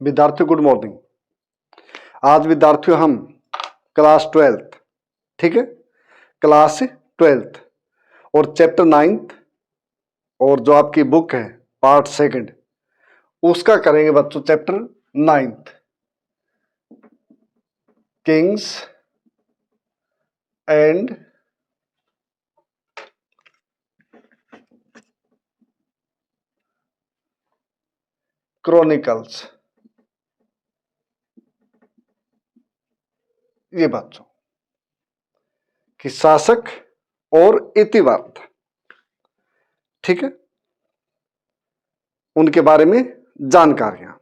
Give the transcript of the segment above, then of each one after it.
विद्यार्थियों good morning. आज विद्यार्थियों हम क्लास 12th, ठीक है, क्लास 12th और चैप्टर 9th और जो आपकी बुक है पार्ट 2 उसका करेंगे बच्चों। Chapter 9th Kings and chronicles. ये बच्चों कि शासक और इतिवृत्त, ठीक है, उनके बारे में जानकारियां।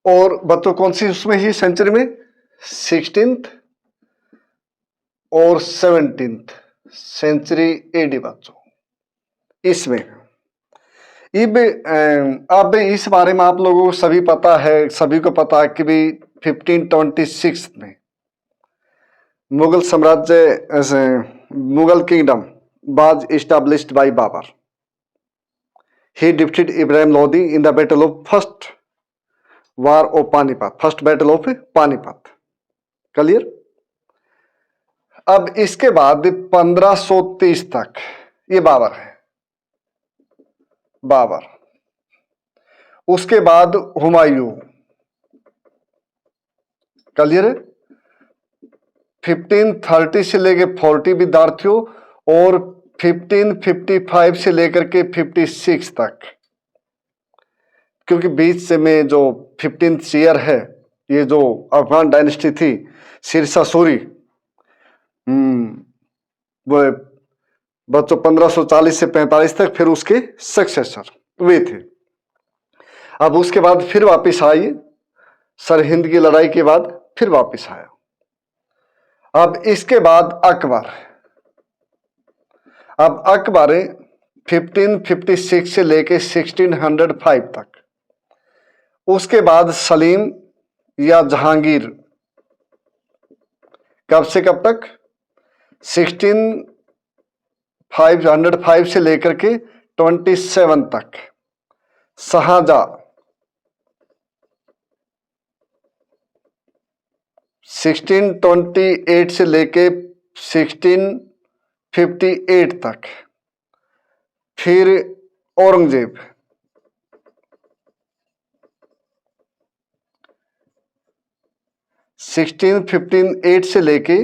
और बच्चों कौन सी उसमें ही सेंचुरी में 16th और 17th सेंचुरी एडी बच्चों इसमें। अब इस बारे में आप लोगों को सभी पता है, सभी को पता है कि भी 1526 में मुगल साम्राज्य, Mughal kingdom was established by Babur. He defeated Ibrahim Lodi in the battle of first battle of Panipat. Clear. अब इसके बाद 1530 तक ये बाबर है, बाबर। उसके बाद हुमायूं। क्लियर है। 1530 से लेके 40 विद्यार्थियों और 1555 से लेकर के 56 तक, क्योंकि बीच से में जो 15th ईयर है, ये जो अफगान डायनेस्टी थी सिरसा सूरी, वो बच्चों 1540 से 45 तक, फिर उसके सक्सेसर वे थे। अब उसके बाद फिर वापस आई, सरहिंद की लड़ाई के बाद फिर वापस आया। अब इसके बाद अकबर। अब अकबर 1556 से लेके 1605 तक। उसके बाद सलीम या जहांगीर। कब से कब तक? 1605 से लेकर के 27 तक। शाहजहां 1628 से लेके 1658 तक। फिर औरंगजेब 1658 से लेके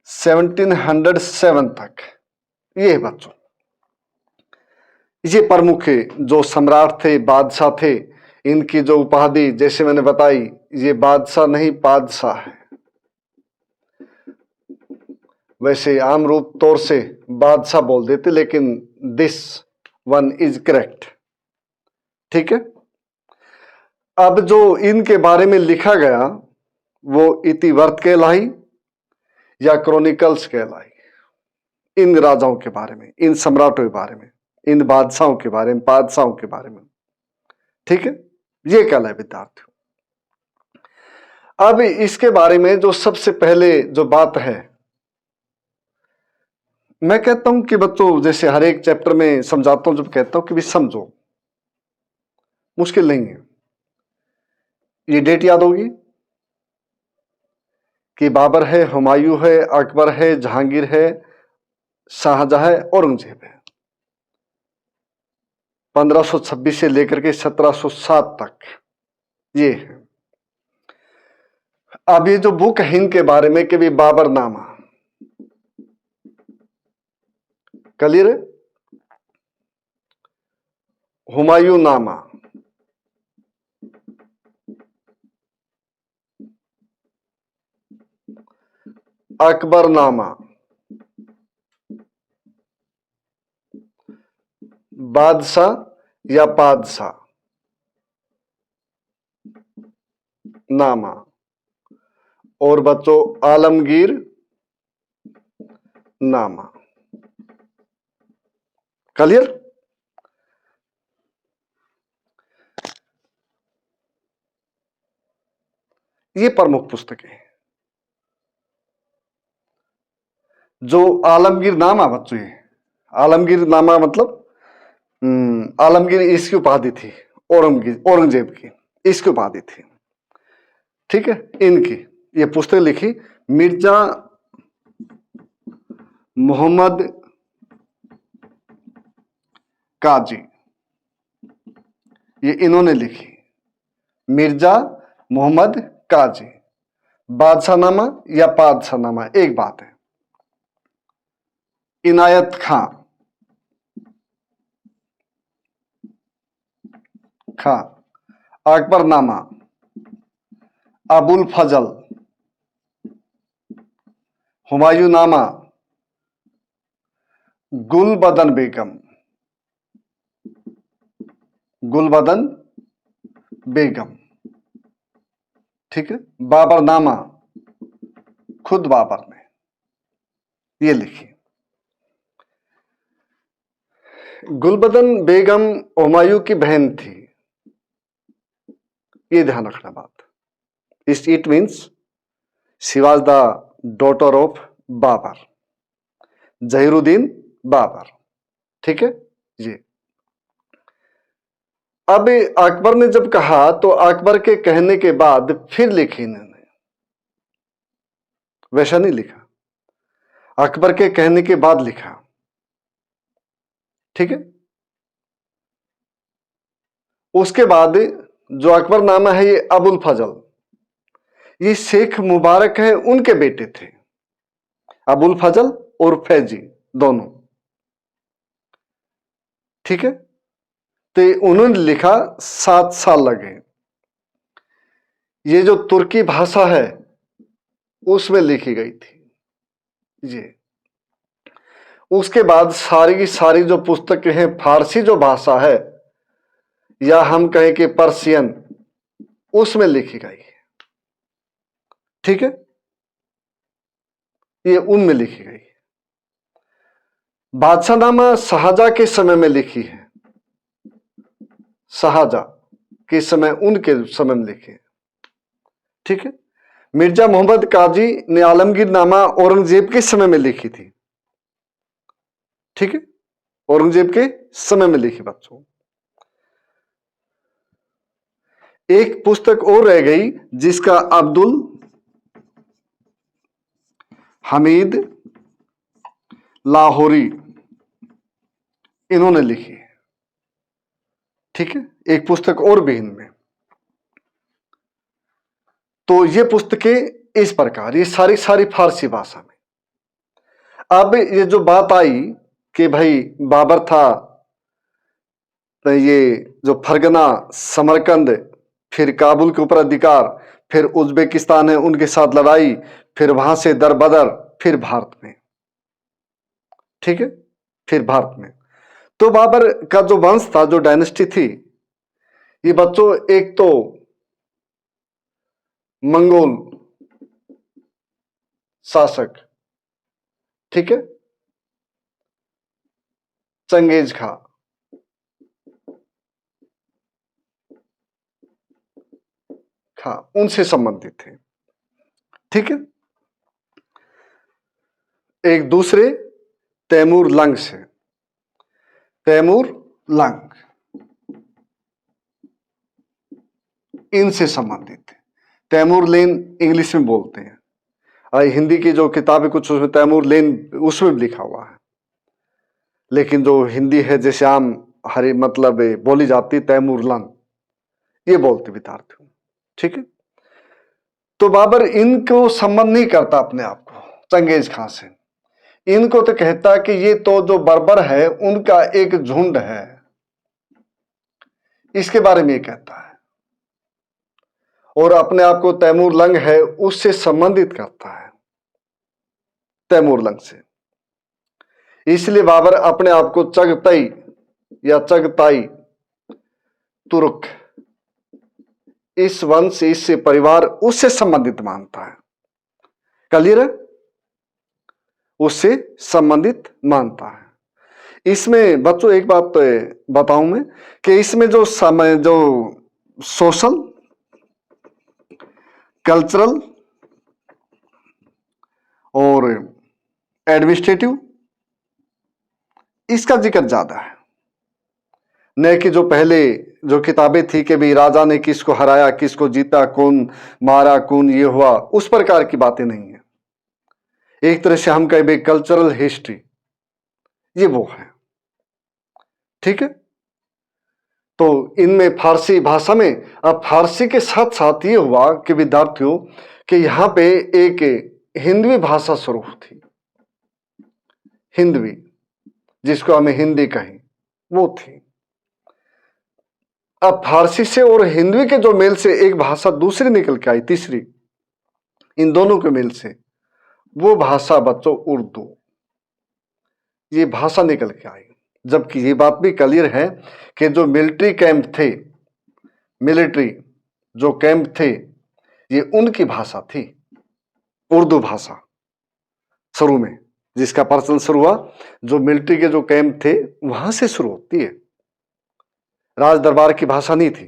1707 तक। ये बच्चों ये प्रमुख जो सम्राट थे, बादशाह थे, इनकी जो उपाधि जैसे मैंने बताई, ये बादशाह नहीं बादशाह है। वैसे आम रूप तौर से बादशाह बोल देते, लेकिन दिस वन इज करेक्ट, ठीक है। अब जो इनके बारे में लिखा गया वो इतिवृत्त कहलाई या क्रॉनिकल्स कहलाई। इन राजाओं के बारे में, इन सम्राटों के बारे में, इन बादशाहों के बारे में, ठीक है, ये कहलाए विद्यार्थियों। अब इसके बारे में जो सबसे पहले जो बात है, मैं कहता हूं कि बच्चों जैसे हर एक चैप्टर में समझाता हूं, जब कहता हूं कि भी समझो, मुश्किल नहीं है। ये डेट याद होगी कि बाबर है, हुमायूं है, अकबर है, जहांगीर है, शाहजहां है, औरंगजेब है। 1526 से लेकर के 1707 तक ये है। अब ये जो बुक है इनके बारे में कि भी बाबरनामा। क्लियर है। हुमायूं नामा, अकबरनामा, बादशाह या पादशाह नामा, और बच्चों आलमगीर नामा। क्लियर। ये प्रमुख पुस्तकें हैं। जो आलमगीर नामा बच्चों, ये आलमगीर नामा मतलब आलमगीर इसकी उपाधि थी औरंगजेब की। इसकी उपाधि थी। ठीक है, इनकी ये पुस्तक लिखी मिर्जा मोहम्मद काजी, ये इन्होंने लिखी, मिर्जा मोहम्मद काजी। बादशाहनामा या पादशाहनामा एक बात है। इनायत खां, अकबरनामा, अबुल फजल, हुमायूंनामा, गुलबदन बेगम, गुलबदन बेगम। ठीक है, बाबरनामा, खुद बाबर ने ये लिखी। गुलबदन बेगम हुमायूं की बहन थी, ये ध्यान रखना बात। It means she was the daughter of Babar, Zahiruddin Babar. ठीक है जी। अब अकबर ने जब कहा तो अकबर के कहने के बाद फिर लिखी इन्होंने, वैसा नहीं लिखा, अकबर के कहने के बाद लिखा। ठीक है, उसके बाद जो अकबरनामा है ये अबुल फजल, ये शेख मुबारक है उनके बेटे थे, अबुल फजल और फैजी दोनों। ठीक है, तो उन्होंने लिखा 7 साल लगे। ये जो तुर्की भाषा है उसमें लिखी गई थी ये। उसके बाद सारी की सारी जो पुस्तकें हैं फारसी जो भाषा है या हम कहें कि पर्शियन, उसमें लिखी गई है। ठीक है, ये उनमें लिखी गई है। बादशाहनामा शाहजहां के समय में लिखी है, शाहजहां के समय, उनके समय में लिखी है। ठीक है, मिर्जा मोहम्मद काजी ने आलमगीरनामा औरंगजेब के समय में लिखी थी। ठीक है, औरंगजेब के समय में लिखी बच्चों। एक पुस्तक और रह गई जिसका अब्दुल हमीद लाहौरी इन्होंने लिखी है। ठीक है, एक पुस्तक और भी इनमें। तो ये पुस्तकें इस प्रकार, ये सारी सारी फारसी भाषा में। अब ये जो बात आई कि भाई बाबर था, तो ये जो फरगना, समरकंद, फिर काबुल के ऊपर अधिकार, फिर उज्बेकिस्तान है उनके साथ लड़ाई, फिर वहां से दरबदर, फिर भारत में। ठीक है, फिर भारत में। तो बाबर का जो वंश था, जो डायनेस्टी थी, ये बच्चों एक तो मंगोल शासक, ठीक है, चंगेज खां, उनसे संबंधित थे। ठीक है, एक दूसरे तैमूर लंग से, तैमूर लंग इनसे संबंधित थे। तैमूर लेन इंग्लिश में बोलते हैं, और हिंदी की जो किताबें कुछ उसमें तैमूर लेन उसमें भी लिखा हुआ है, लेकिन जो हिंदी है जैसे आम हरी मतलब बोली जाती, तैमूर लंग ये बोलते विद्यार्थी। ठीक है, तो बाबर इनको संबंध नहीं करता अपने आप को चंगेज खां से। इनको तो कहता कि ये तो जो बर्बर है उनका एक झुंड है, इसके बारे में ये कहता है, और अपने आप को तैमूर लंग है उससे संबंधित करता है, तैमूर लंग से। इसलिए बाबर अपने आप को चगतई या चगताई तुर्क, इस वंश, इस परिवार, उससे संबंधित मानता है। क्लियर है, उससे संबंधित मानता है। इसमें बच्चों एक बात बताऊं मैं कि इसमें जो समय, जो सोशल, कल्चरल और एडमिनिस्ट्रेटिव, इसका जिक्र ज्यादा है। न कि जो पहले जो किताबें थी कि भी राजा ने किसको हराया, किसको जीता, कौन मारा, कौन ये हुआ, उस प्रकार की बातें नहीं है। एक तरह से हम कहें भाई कल्चरल हिस्ट्री, ये वो है। ठीक है, तो इनमें फारसी भाषा में, अब फारसी के साथ साथ ये हुआ कि विद्यार्थियों कि यहां पे एक हिंदवी भाषा शुरू थी, हिंदवी, जिसको हमें हिंदी कहें, वो थी। अब फारसी से और हिंदवी के जो मेल से एक भाषा दूसरी निकल के आई, तीसरी, इन दोनों के मेल से, वो भाषा बच्चों उर्दू, ये भाषा निकल के आई। जबकि ये बात भी क्लियर है कि जो मिलिट्री कैंप थे, मिलिट्री जो कैंप थे, ये उनकी भाषा थी, उर्दू भाषा शुरू में, जिसका प्रचलन शुरू हुआ, जो मिलिट्री के जो कैंप थे वहां से शुरू होती है। राज दरबार की भाषा नहीं थी,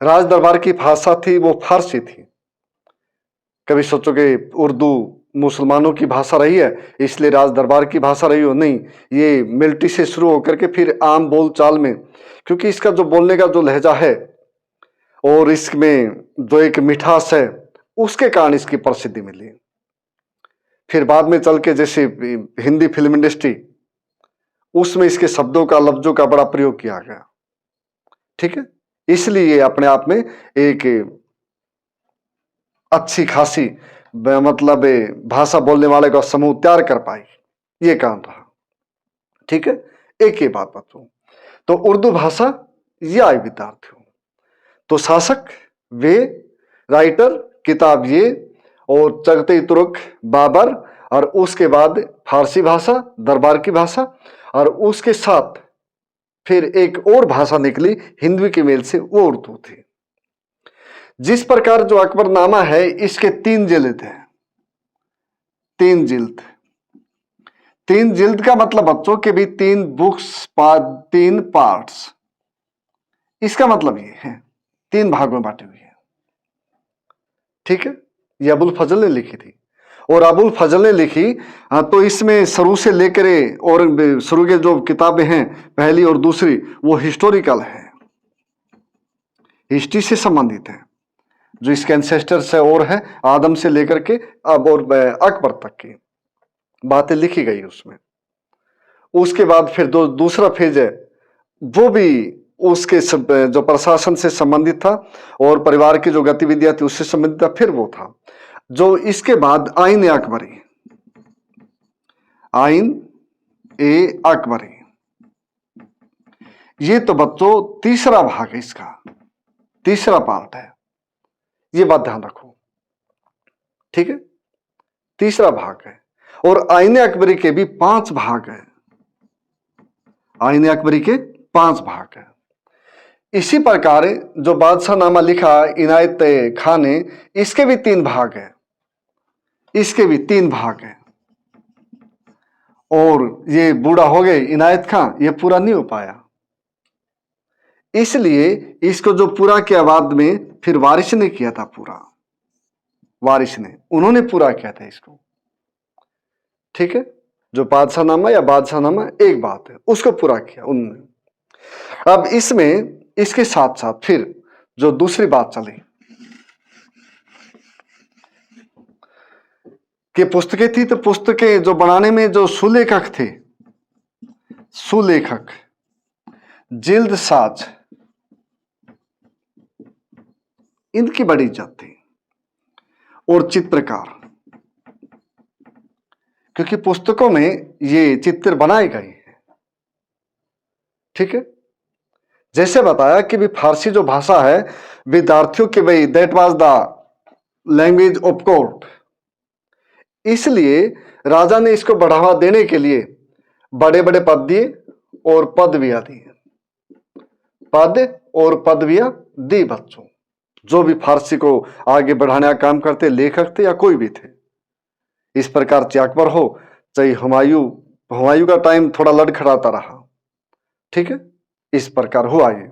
राज दरबार की भाषा थी वो फारसी थी। कभी सोचोगे उर्दू मुसलमानों की भाषा रही है इसलिए राज दरबार की भाषा रही हो, नहीं, ये मिलिट्री से शुरू होकर के फिर आम बोल चाल में, क्योंकि इसका जो बोलने का जो लहजा है और इसमें जो एक मिठास है, उसके कारण इसकी प्रसिद्धि मिली। फिर बाद में चल के जैसे हिंदी फिल्म इंडस्ट्री, उसमें इसके शब्दों का, लफ्जों का बड़ा प्रयोग किया गया। ठीक है, इसलिए ये अपने आप में एक अच्छी खासी मतलब भाषा बोलने वाले का समूह तैयार कर पाई, ये काम रहा। ठीक है, एक ही बात बच्चों, तो उर्दू भाषा ये आई विद्यार्थियों। तो शासक वे, राइटर किताब ये, और चगते तुर्क बाबर, और उसके बाद फारसी भाषा, दरबार की भाषा, और उसके साथ फिर एक और भाषा निकली हिंदवी के मेल से, वो उर्दू थी। जिस प्रकार जो अकबरनामा है इसके 3 जिल्द हैं, 3 जिल्द। 3 जिल्द का मतलब बच्चों के भी 3 बुक्स, 3 पार्ट्स, इसका मतलब ये है 3 भागों में बांटी हुई है। ठीक है, ये अबुल फजल ने लिखी थी, और अबुल फजल ने लिखी तो इसमें शुरू से लेकर, और शुरू के जो किताबें हैं पहली और दूसरी, वो हिस्टोरिकल है, हिस्ट्री से संबंधित है। जो इसके एंसेस्टर्स है और है आदम से लेकर के अब और अकबर तक की बातें लिखी गई उसमें। उसके बाद फिर दूसरा फेज है, वो भी उसके जो प्रशासन से संबंधित था और परिवार की जो गतिविधियां थी उससे संबंधित था। फिर वो था जो इसके बाद आइन अकबरी, आइन ए अकबरी, ये तो बच्चों तीसरा भाग है, इसका तीसरा पार्ट है, ये बात ध्यान रखो। ठीक है, तीसरा भाग है, और आईने अकबरी के भी 5 भाग है, आईने अकबरी के 5 भाग है। इसी प्रकार जो बादशाह नामा लिखा इनायत खान ने, इसके भी 3 भाग है, इसके भी 3 भाग है। और ये बूढ़ा हो गए इनायत खान, ये पूरा नहीं हो पाया, इसलिए इसको जो पूरा किया बाद में फिर वारिस ने किया था, पूरा वारिस ने, उन्होंने पूरा किया था इसको। ठीक है, जो बादशाहनामा या बादशाहनामा एक बात है, उसको पूरा किया उन्होंने। अब इसमें इसके साथ साथ फिर जो दूसरी बात चली कि पुस्तकें थी, तो पुस्तकें जो बनाने में जो सुलेखक थे, सुलेखक, जिल्द साज, इनकी बड़ी इज्जत थी, और चित्रकार, क्योंकि पुस्तकों में ये चित्र बनाए गए हैं। ठीक है, जैसे बताया कि भी फारसी जो भाषा है विद्यार्थियों के, भाई that was the language of court, इसलिए राजा ने इसको बढ़ावा देने के लिए बड़े बड़े पद दिए और पदवियां दी, पद और पदवियां दी बच्चों, जो भी फारसी को आगे बढ़ाने का काम करते, लेखक थे या कोई भी थे। इस प्रकार चाहे अकबर हो चाहे हुमायूं का टाइम थोड़ा लड़खड़ाता रहा। ठीक है, इस प्रकार हुआ ये।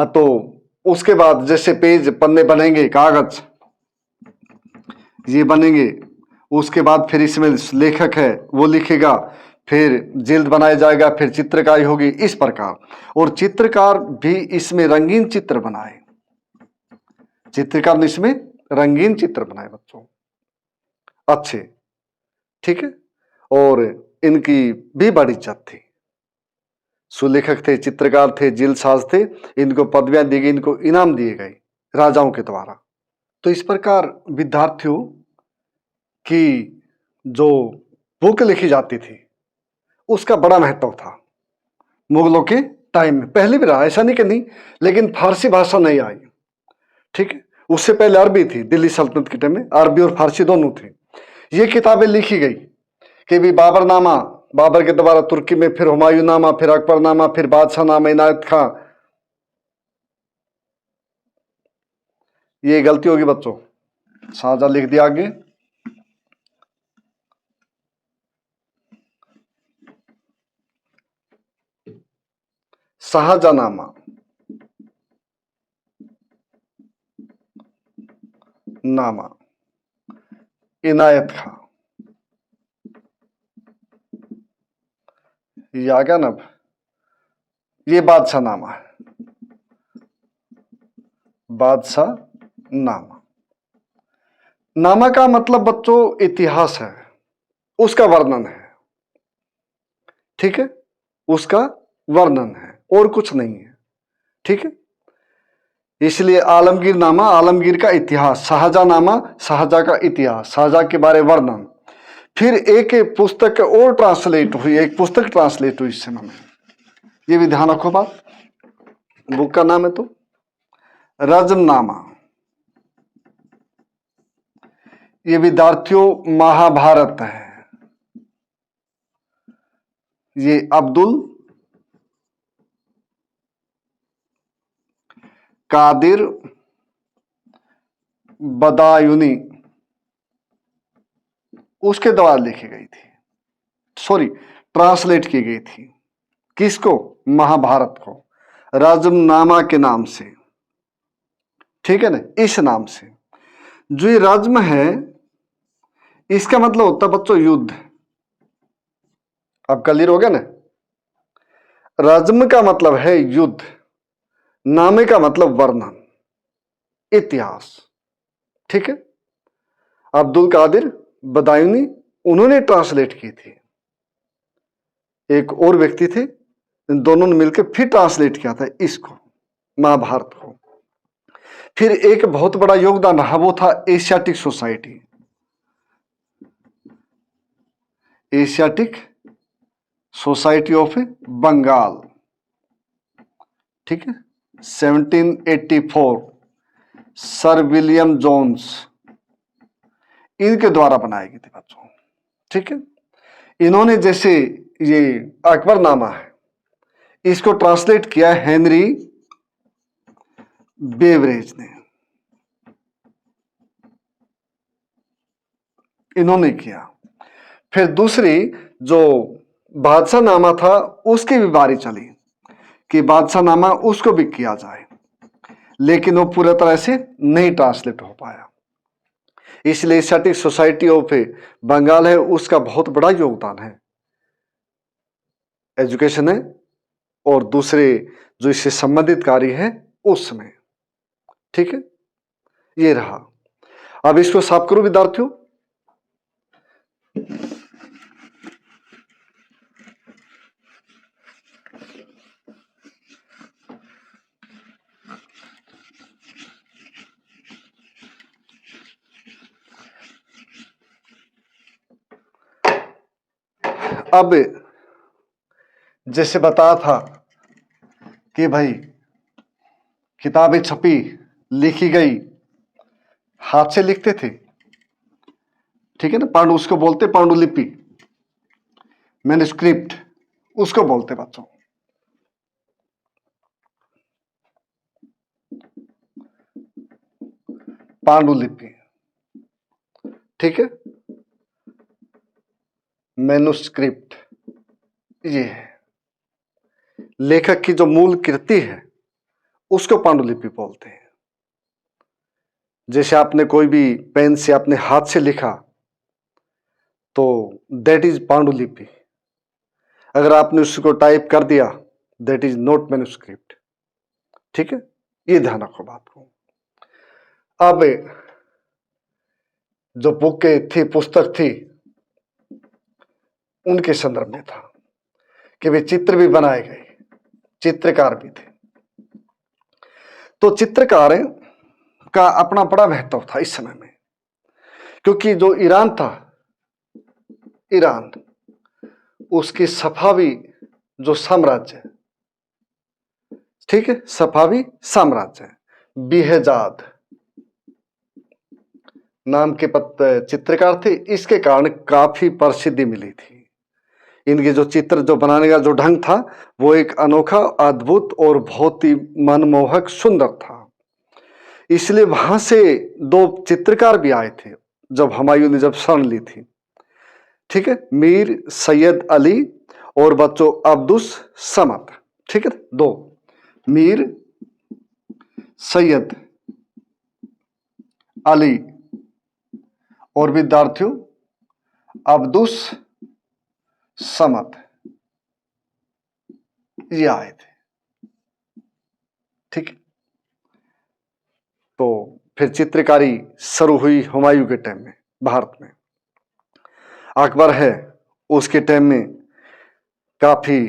तो उसके बाद जैसे पेज पन्ने बनेंगे, कागज ये बनेंगे, उसके बाद फिर इसमें लेखक है वो लिखेगा, फिर जिल्द बनाया जाएगा, फिर चित्रकारी होगी, इस प्रकार। और चित्रकार भी इसमें रंगीन चित्र बनाए, चित्रकार ने इसमें रंगीन चित्र बनाए बच्चों, अच्छे, ठीक है। और इनकी भी बड़ी इज्जत थी, सुलेखक थे, चित्रकार थे, जिल्दसाज थे, इनको पदवियां दी गई, इनको इनाम दिए गए राजाओं के द्वारा। तो इस प्रकार विद्यार्थियों की जो बुक लिखी जाती थी उसका बड़ा महत्व था मुगलों के टाइम में, पहले भी रहा, ऐसा नहीं कि नहीं, लेकिन फारसी भाषा नहीं आई, ठीक है। उससे पहले अरबी थी, दिल्ली सल्तनत के टाइम में अरबी और फारसी दोनों थी। ये किताबें लिखी गई कि भी बाबरनामा, बाबर के द्वारा तुर्की में, फिर हुमायूं नामा, फिर अकबरनामा, फिर बादशाह नामा इनायत खां। ये गलती होगी बच्चों, शाहजहां लिख दिया आगे, शाहजहानामा, नामा इनायत खां, ये आ गया ना। अब ये बादशाह नामा है, बादशाह नामा। नामा का मतलब बच्चों इतिहास है, उसका वर्णन है, ठीक है, उसका वर्णन है और कुछ नहीं है, ठीक है। इसलिए आलमगीर नामा, आलमगीर का इतिहास, शाहजहां नामा, शाहजहां का इतिहास, शाहजहां के बारे वर्णन। फिर एक पुस्तक और ट्रांसलेट हुई, एक पुस्तक ट्रांसलेट हुई इस समय में, ये भी ध्यान रखो बात, बुक का नाम है तो रजमनामा। ये विद्यार्थियों महाभारत है, ये अब्दुल कादिर बदायूनी उसके द्वारा लिखी गई थी, सॉरी ट्रांसलेट की गई थी। किसको? महाभारत को, रजमनामा के नाम से, ठीक है ना, इस नाम से। जो ये रज्म है इसका मतलब होता है बच्चों युद्ध। अब क्लियर हो गया ना, रज्म का मतलब है युद्ध, नामे का मतलब वर्णन, इतिहास, ठीक है। अब्दुल कादिर बदायूनी उन्होंने ट्रांसलेट की थी, एक और व्यक्ति थे, इन दोनों ने मिलकर फिर ट्रांसलेट किया था इसको, महाभारत को। फिर एक बहुत बड़ा योगदान रहा, वो था Asiatic Society, Asiatic Society of Bengal, ठीक है, 1784 सर विलियम जोन्स, इनके द्वारा बनाई गई थी बच्चों, ठीक है। इन्होंने जैसे ये अकबरनामा है इसको ट्रांसलेट किया हेनरी बेवरेज ने, इन्होंने किया। फिर दूसरी जो बादशाह नामा था उसकी भी बारी चली कि बादशाह नामा उसको भी किया जाए, लेकिन वो पूरी तरह से नहीं ट्रांसलेट हो पाया। इसलिए एशियाटिक सोसाइटी ऑफ बंगाल है, उसका बहुत बड़ा योगदान है एजुकेशन है और दूसरे जो इससे संबंधित कार्य है उसमें, ठीक है। ये रहा, अब इसको साफ करो विद्यार्थियों। अब जैसे बताया था कि भाई किताबें छपी, लिखी गई, हाथ से लिखते थे, ठीक है ना, पांडु उसको बोलते, पांडुलिपि, मैन्युस्क्रिप्ट उसको बोलते बच्चों। पांडुलिपि, ठीक है, मैन्युस्क्रिप्ट ये है, लेखक की जो मूल कृति है उसको पांडुलिपि बोलते हैं। जैसे आपने कोई भी पेन से अपने हाथ से लिखा तो दैट इज पांडुलिपि, अगर आपने उसको टाइप कर दिया, दैट इज नॉट मैन्युस्क्रिप्ट। ठीक है, ये ध्यान रखो बात को। अब जो बुक थी, पुस्तक थी, उनके संदर्भ में था कि वे चित्र भी बनाए गए, चित्रकार भी थे। तो चित्रकार का अपना बड़ा महत्व था इस समय में, क्योंकि जो ईरान था, ईरान उसकी सफावी जो साम्राज्य, ठीक है, सफावी साम्राज्य, बेहजाद नाम के चित्रकार थे, इसके कारण काफी प्रसिद्धि मिली थी। इनके जो चित्र जो बनाने का जो ढंग था वो एक अनोखा, अद्भुत और बहुत ही मनमोहक, सुंदर था। इसलिए वहां से दो चित्रकार भी आए थे जब हुमायूं ने जब शरण ली थी। ठीक है, मीर सैयद अली और बच्चों अब्दुस समद। ठीक है, दो, मीर सैयद अली और विद्यार्थियों अब्दुस समद, ये आए थे। ठीक है, तो फिर चित्रकारी शुरू हुई हुमायूं के टाइम में भारत में। अकबर है उसके टाइम में काफी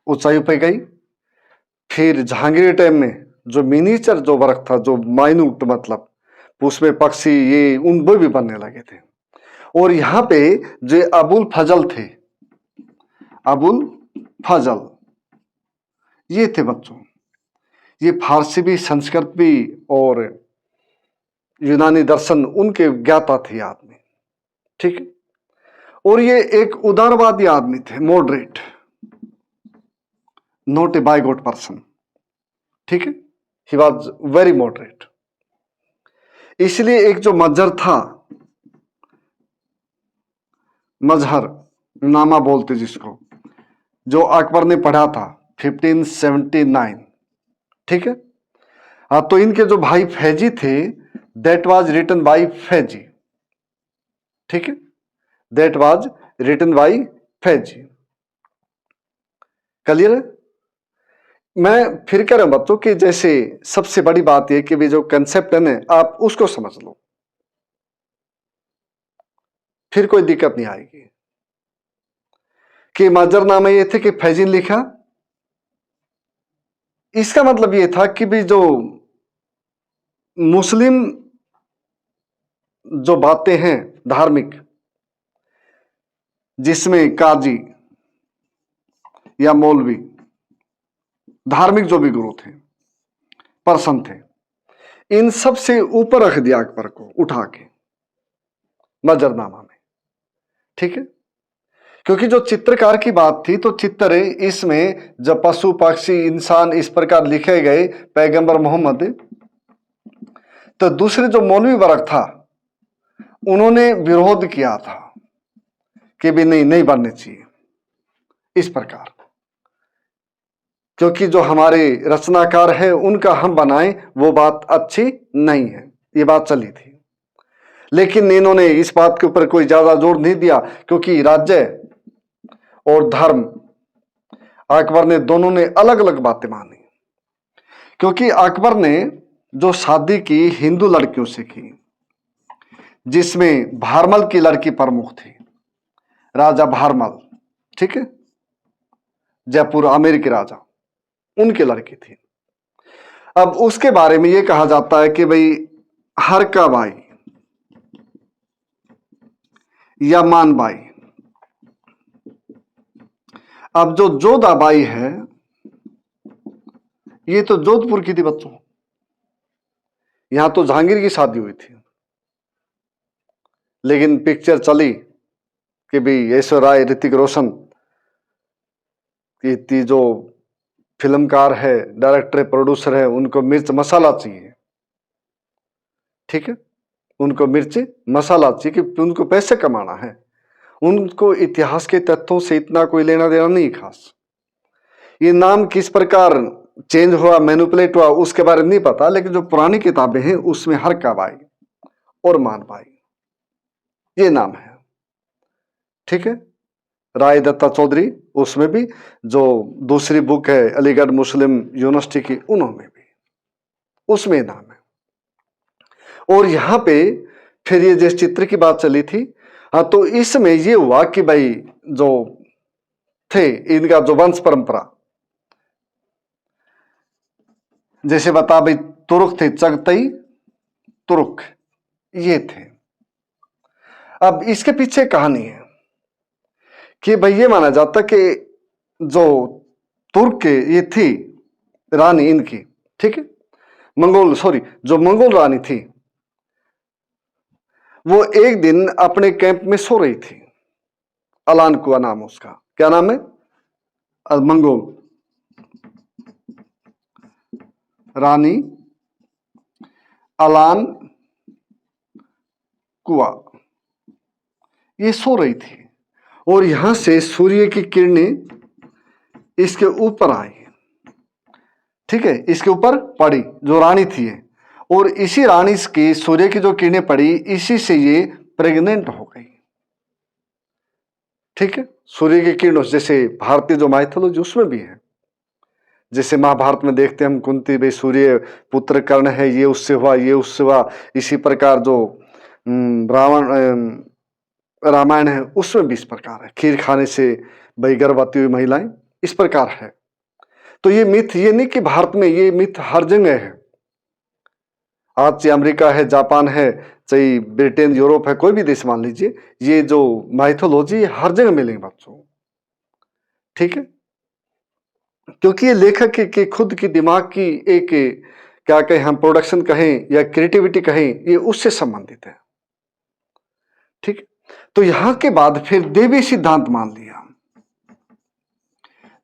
ऊंचाई पे गई। फिर जहांगीर के टाइम में जो मिनीचर जो वर्क था, जो माइन्यूट, मतलब उसमें पक्षी ये उन वो भी बनने लगे थे। और यहाँ पे जो अबुल फजल थे, अबुल फजल ये थे बच्चों, ये फारसी भी, संस्कृत भी और यूनानी दर्शन उनके ज्ञाता थे आदमी। ठीक है, और ये एक उदारवादी आदमी थे, मॉडरेट, नॉट ए बाइगॉट पर्सन। ठीक है, ही वॉज वेरी मॉडरेट। इसलिए एक जो मजहर था, मजहर नामा बोलते जिसको, जो अकबर ने पढ़ा था 1579। ठीक है, हाँ, तो इनके जो भाई फैजी थे, that was written by Faizi. ठीक है, that was written by Faizi. Clear है? मैं फिर कह रहा हूं बच्चों कि जैसे सबसे बड़ी बात यह कि भी जो कंसेप्ट है ना, आप उसको समझ लो, फिर कोई दिक्कत नहीं आएगी। कि मजरनामा ये थे कि फैजी ने लिखा, इसका मतलब ये था कि भी जो मुस्लिम जो बातें हैं धार्मिक, जिसमें काजी या मौलवी, धार्मिक जो भी गुरु थे, पर्सन थे, इन सब से ऊपर रख दिया अकबर को उठा के मजरनामा में। ठीक है, क्योंकि जो चित्रकार की बात थी, तो चित्र इसमें जब पशु पक्षी इंसान इस प्रकार लिखे गए, पैगंबर मोहम्मद, तो दूसरे जो मौलवी वर्ग था उन्होंने विरोध किया था कि भी नहीं बनने चाहिए इस प्रकार, क्योंकि जो हमारे रचनाकार है उनका हम बनाएं वो बात अच्छी नहीं है, ये बात चली थी। लेकिन इन्होंने इस बात के ऊपर कोई ज्यादा जोर नहीं दिया, क्योंकि राज्य और धर्म, अकबर ने दोनों ने अलग अलग बातें मानी। क्योंकि अकबर ने जो शादी की हिंदू लड़कियों से की, जिसमें भारमल की लड़की प्रमुख थी, राजा भारमल। ठीक है, जयपुर आमेर के राजा, उनकी लड़की थी। अब उसके बारे में यह कहा जाता है कि भाई हरका बाई या मानबाई, अब जो जोधाबाई है ये तो जोधपुर की थी बच्चों, यहां तो जहांगीर की शादी हुई थी। लेकिन पिक्चर चली कि भाई ऐश्वर्या राय, ऋतिक रोशन की जो फिल्मकार है, डायरेक्टर, प्रोड्यूसर है, उनको मिर्च मसाला चाहिए। ठीक है, उनको मिर्च मसाला चाहिए कि उनको पैसे कमाना है, उनको इतिहास के तथ्यों से इतना कोई लेना देना नहीं खास। ये नाम किस प्रकार चेंज हुआ, मैनिपुलेट हुआ, उसके बारे में नहीं पता, लेकिन जो पुरानी किताबें हैं उसमें हरकाबाई और मानबाई ये नाम है। ठीक है, राय दत्ता चौधरी, उसमें भी जो दूसरी बुक है अलीगढ़ मुस्लिम यूनिवर्सिटी की, उन्होंने भी, उसमें नाम है। और यहां पे फिर ये जिस चित्र की बात चली थी, हाँ, तो इसमें ये हुआ कि भाई जो थे इनका जो वंश परंपरा, जैसे बता भाई तुर्क थे, चगतई तुर्क ये थे। अब इसके पीछे कहानी है कि भाई ये माना जाता कि जो तुर्क के ये थी रानी इनकी, ठीक है, मंगोल, सॉरी, जो मंगोल रानी थी, वो एक दिन अपने कैंप में सो रही थी। अलान कुआ नाम उसका, क्या नाम है? मंगोल रानी अलान कुआ, ये सो रही थी और यहां से सूर्य की किरणें इसके ऊपर आई, ठीक है, इसके ऊपर पड़ी जो रानी थी, और इसी रानी की सूर्य की जो किरणें पड़ी, इसी से ये प्रेग्नेंट हो गई, ठीक है। सूर्य की किरणों, जैसे भारतीय जो माइथोलॉजी उसमें भी है, जैसे महाभारत में देखते हैं हम, कुंती भाई सूर्य पुत्र कर्ण है, ये उससे हुआ, ये उससे हुआ। इसी प्रकार जो रावण रामायण है उसमें भी इस प्रकार है, खीर खाने से भाई गर्भवती हुई महिलाएं, इस प्रकार है। तो ये मिथ, ये नहीं कि भारत में, ये मिथ हर जगह है। आज चाहे अमेरिका है, जापान है, चाहे ब्रिटेन, यूरोप है, कोई भी देश मान लीजिए, ये जो माइथोलॉजी हर जगह मिलेंगे बच्चों, ठीक है। क्योंकि ये लेखक के खुद की दिमाग की एक, क्या कहें हम, प्रोडक्शन कहें या क्रिएटिविटी कहें, ये उससे संबंधित है, ठीक। तो यहां के बाद फिर देवी सिद्धांत मान लिया,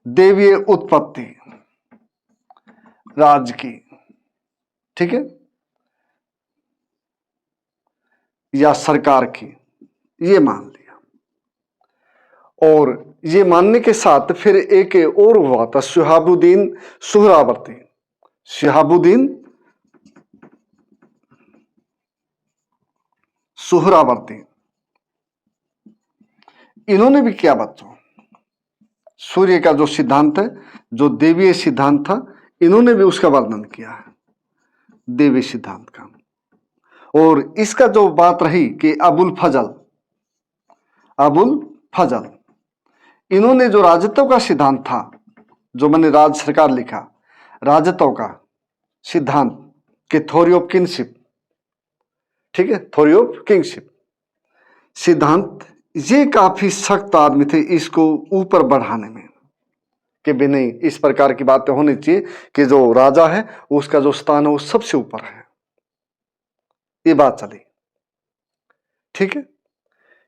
देवीय उत्पत्ति राज की, ठीक है, या सरकार की, ये मान लिया। और ये मानने के साथ फिर एक और हुआ था, शिहाबुद्दीन सुहरावर्दी, शिहाबुद्दीन सुहरावर्दी, इन्होंने भी किया बच्चों, सूर्य का जो सिद्धांत है, जो देवीय सिद्धांत था, इन्होंने भी उसका वर्णन किया है, देवी सिद्धांत का। और इसका जो बात रही कि अबुल फजल, इन्होंने जो राजत्व का सिद्धांत था, जो मैंने राज सरकार लिखा, राजत्व का सिद्धांत कि थ्योरी ऑफ किंगशिप, ठीक है, थ्योरी ऑफ किंगशिप सिद्धांत, ये काफी सख्त आदमी थे इसको ऊपर बढ़ाने में, कि भी नहीं, इस प्रकार की बातें होनी चाहिए कि जो राजा है उसका जो स्थान है वो सबसे ऊपर है, ये बात चली, ठीक है।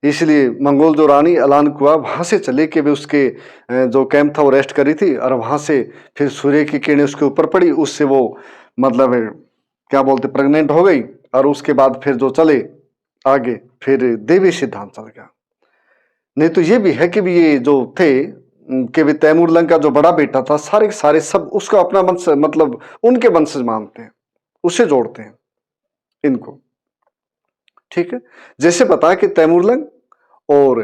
इसलिए मंगोल जो रानी अलान कुआ वहां से चले कि भी उसके जो कैंप था वो रेस्ट करी थी, और वहां से फिर सूर्य की किरणें उसके ऊपर पड़ी, उससे वो मतलब क्या बोलते प्रेग्नेंट हो गई, और उसके बाद फिर जो चले आगे फिर देवी सिद्धांत चल गया। नहीं तो ये भी है कि भी ये जो थे कि भी तैमूर लंग का जो बड़ा बेटा था, सारे सारे सब उसका अपना वंश, मतलब उनके वंशज मानते हैं, उससे जोड़ते हैं इनको, ठीक है। जैसे पता है कि तैमूर लंग और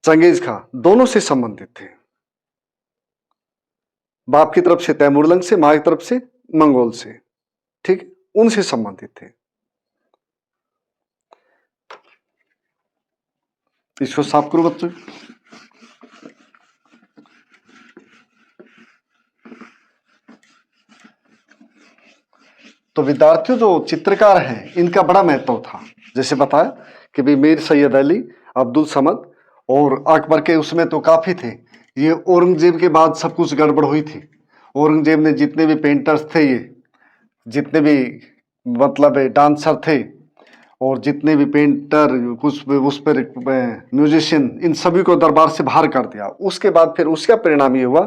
चंगेज खां दोनों से संबंधित थे, बाप की तरफ से तैमूर लंग से, मां की तरफ से मंगोल से, ठीक, उनसे संबंधित थे। इसको साफ करो बच्चों। तो विद्यार्थियों, जो चित्रकार हैं इनका बड़ा महत्व था, जैसे बताया कि भी मीर सैयद अली, अब्दुल समद और अकबर के उसमें तो काफी थे। ये औरंगजेब के बाद सब कुछ गड़बड़ हुई थी। औरंगजेब ने जितने भी पेंटर्स थे, ये जितने भी मतलब डांसर थे, और जितने भी पेंटर, कुछ उस पर म्यूजिशियन, इन सभी को दरबार से बाहर कर दिया। उसके बाद फिर उसका परिणाम ये हुआ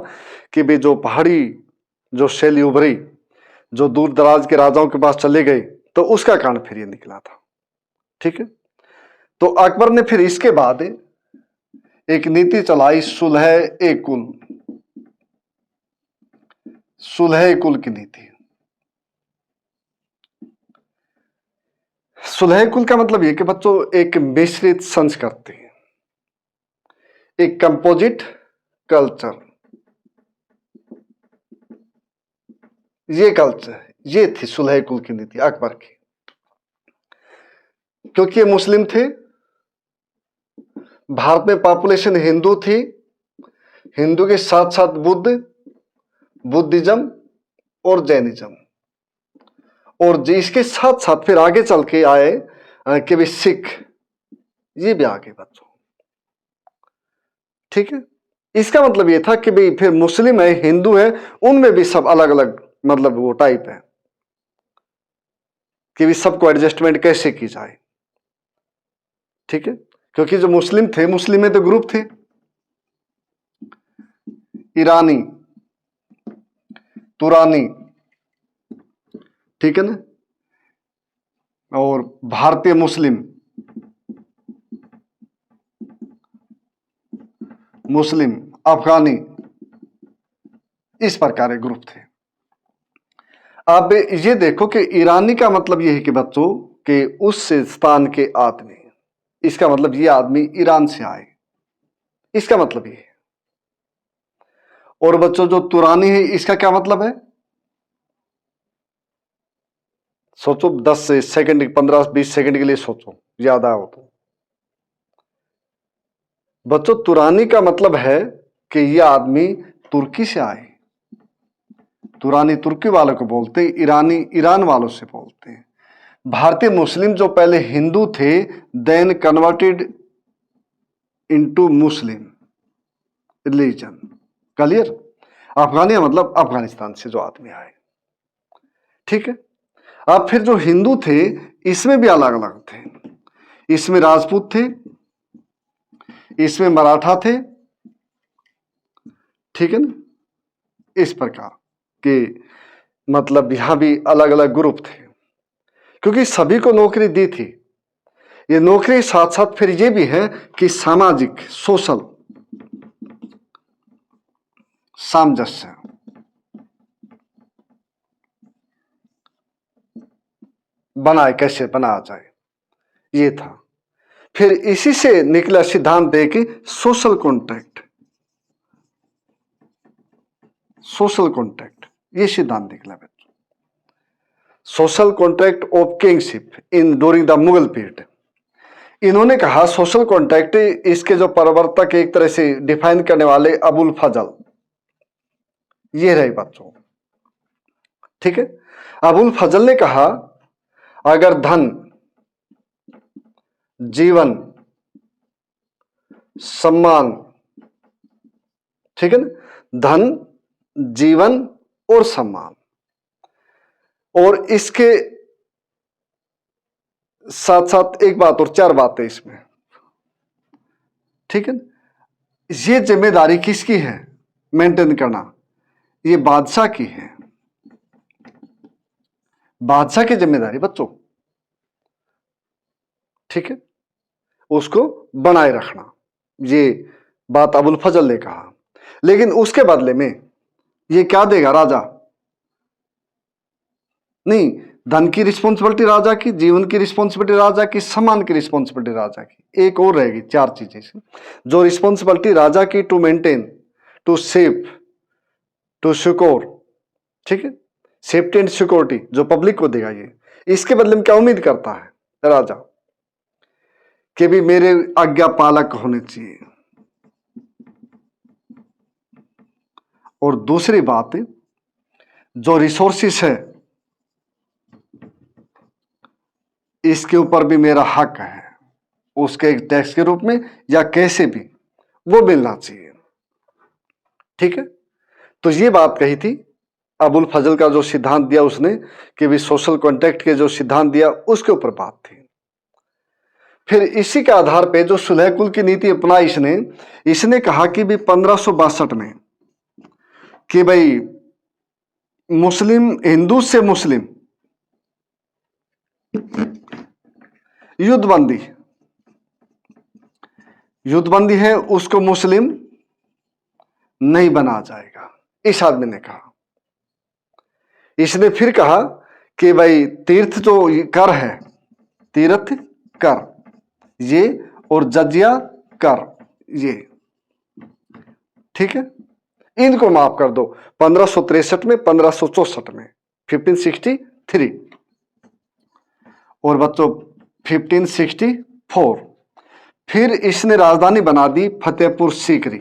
कि भी जो पहाड़ी जो शैली उभरी, जो दूर दराज के राजाओं के पास चले गए, तो उसका कारण फिर ये निकला था, ठीक है। तो अकबर ने फिर इसके बाद एक नीति चलाई, सुलह कुल की नीति। सुलह कुल का मतलब ये कि बच्चों एक मिश्रित संस्कृति, एक कंपोजिट कल्चर, ये कल्चर, ये थी सुलह कुल की नीति अकबर की। क्योंकि ये मुस्लिम थे, भारत में पॉपुलेशन हिंदू थी, हिंदू के साथ साथ बुद्धिज्म और जैनिज्म, और इसके साथ साथ फिर आगे चल के आए कि भी सिख, ये भी आगे बच्चों। ठीक है, इसका मतलब ये था कि भाई फिर मुस्लिम है, हिंदू है, उनमें भी सब अलग अलग मतलब वो टाइप है कि भी सबको एडजस्टमेंट कैसे की जाए। ठीक है, क्योंकि जो मुस्लिम थे, मुस्लिम में तो ग्रुप थे, ईरानी, तुरानी, ठीक है ना, और भारतीय मुस्लिम, मुस्लिम अफगानी, इस प्रकार के ग्रुप थे। अब ये देखो कि ईरानी का मतलब ये है कि बच्चों कि उस स्थान के आदमी, इसका मतलब ये आदमी ईरान से आए, इसका मतलब ये है। और बच्चों जो तुरानी है, इसका क्या मतलब है? सोचो, 10 सेकंड, 15-20 सेकंड के लिए सोचो, ज्यादा हो तो। बच्चों तुरानी का मतलब है कि यह आदमी तुर्की से आए। तुरानी तुर्की वालों को बोलते हैं, ईरानी ईरान वालों से बोलते हैं। भारतीय मुस्लिम जो पहले हिंदू थे, then converted into Muslim religion. Clear? अफगानिया मतलब अफगानिस्तान से जो आदमी आए। ठीक है, अब फिर जो हिंदू थे, इसमें भी अलग अलग थे। इसमें राजपूत थे, इसमें मराठा थे, ठीक है ना, इस प्रकार के मतलब यहां भी अलग अलग ग्रुप थे, क्योंकि सभी को नौकरी दी थी। ये नौकरी साथ साथ फिर ये भी है कि सामाजिक, सोशल सामंजस्य, बनाए, कैसे बनाया जाए, ये था। फिर इसी से निकला सिद्धांत है कि सोशल कॉन्ट्रैक्ट, सोशल कॉन्ट्रैक्ट, ये सिद्धांत निकला बच्चों। Social contract of kingship in during the Mughal period. इन्होंने कहा सोशल कॉन्ट्रैक्ट, इसके जो प्रवर्तक एक तरह से डिफाइन करने वाले अबुल फजल, ये रहे बच्चों। ठीक है, अबुल फजल ने कहा अगर धन, जीवन, सम्मान, ठीक है ना, धन, जीवन और सम्मान, और इसके साथ साथ एक बात और, 4 बातें इसमें, ठीक है ना, ये जिम्मेदारी किसकी है मेंटेन करना? ये बादशाह की है, बादशाह की जिम्मेदारी बच्चों। ठीक है, उसको बनाए रखना, ये बात अबुल फजल ने कहा। लेकिन उसके बदले में ये क्या देगा राजा? नहीं, धन की रिस्पॉन्सिबिलिटी राजा की, जीवन की रिस्पॉन्सिबिलिटी राजा की, सम्मान की रिस्पॉन्सिबिलिटी राजा की। एक और रहेगी, 4 चीजें जो रिस्पॉन्सिबिलिटी राजा की, to maintain, to save, to secure, ठीक है, सेफ्टी एंड सिक्योरिटी जो पब्लिक को देगा। ये इसके बदले में क्या उम्मीद करता है राजा? कि भी मेरे आज्ञा पालक होने चाहिए। और दूसरी बात, जो रिसोर्सिस है इसके ऊपर भी मेरा हक है, उसके एक टैक्स के रूप में या कैसे भी वो मिलना चाहिए। ठीक है, तो ये बात कही थी अबुल फजल का, जो सिद्धांत दिया उसने कि भी सोशल कॉन्ट्रैक्ट के जो सिद्धांत दिया, उसके ऊपर बात थी। फिर इसी के आधार पे जो सुलह कुल की नीति अपनाई इसने कहा कि भी 1562 में कि भाई मुस्लिम, हिंदू से मुस्लिम युद्धबंदी, युद्धबंदी है, उसको मुस्लिम नहीं बना जाएगा, इस आदमी ने कहा। इसने फिर कहा कि भाई तीर्थ जो कर है, तीर्थ कर ये, और जजिया कर ये, ठीक है, इनको माफ कर दो 1563 में, 1564 में, 1563। और बच्चों 1564 फिर इसने राजधानी बना दी फतेहपुर सीकरी।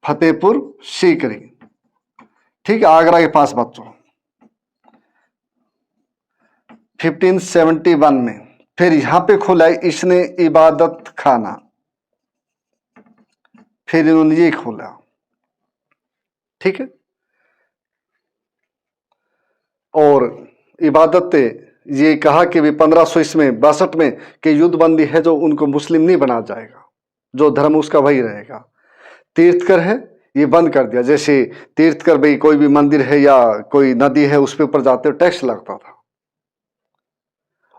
फतेहपुर सीकरी, ठीक है, आगरा के पास बच्चों। 1571 में फिर यहां पे खोला इसने इबादत खाना, फिर इन्होंने ये खोला, ठीक है। और इबादत ये कहा कि भी 1562 में कि युद्धबंदी है जो उनको मुस्लिम नहीं बना जाएगा, जो धर्म उसका वही रहेगा। तीर्थकर है ये बंद कर दिया, जैसे तीर्थकर भाई कोई भी मंदिर है या कोई नदी है उस पे ऊपर जाते टैक्स लगता था।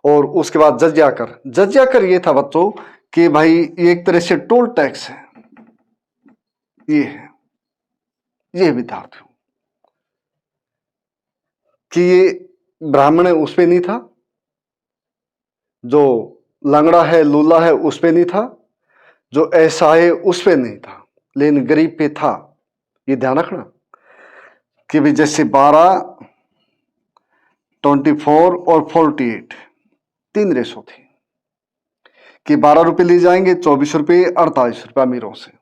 और उसके बाद जजिया कर, जजिया कर ये था बच्चों कि भाई ये एक तरह से टोल टैक्स है, ये है, ये विद्यार्थियों कि ये ब्राह्मण है उस पे नहीं था, जो लंगड़ा है लूला है उस पे नहीं था, जो ऐसा है उस पे नहीं था, लेकिन गरीब पे था। ये ध्यान रखना कि भी जैसे 12, 24 और 48 तीन रेशो थी कि 12 रुपए ले जाएंगे, 24 रुपए, 48 रुपए अमीरों से।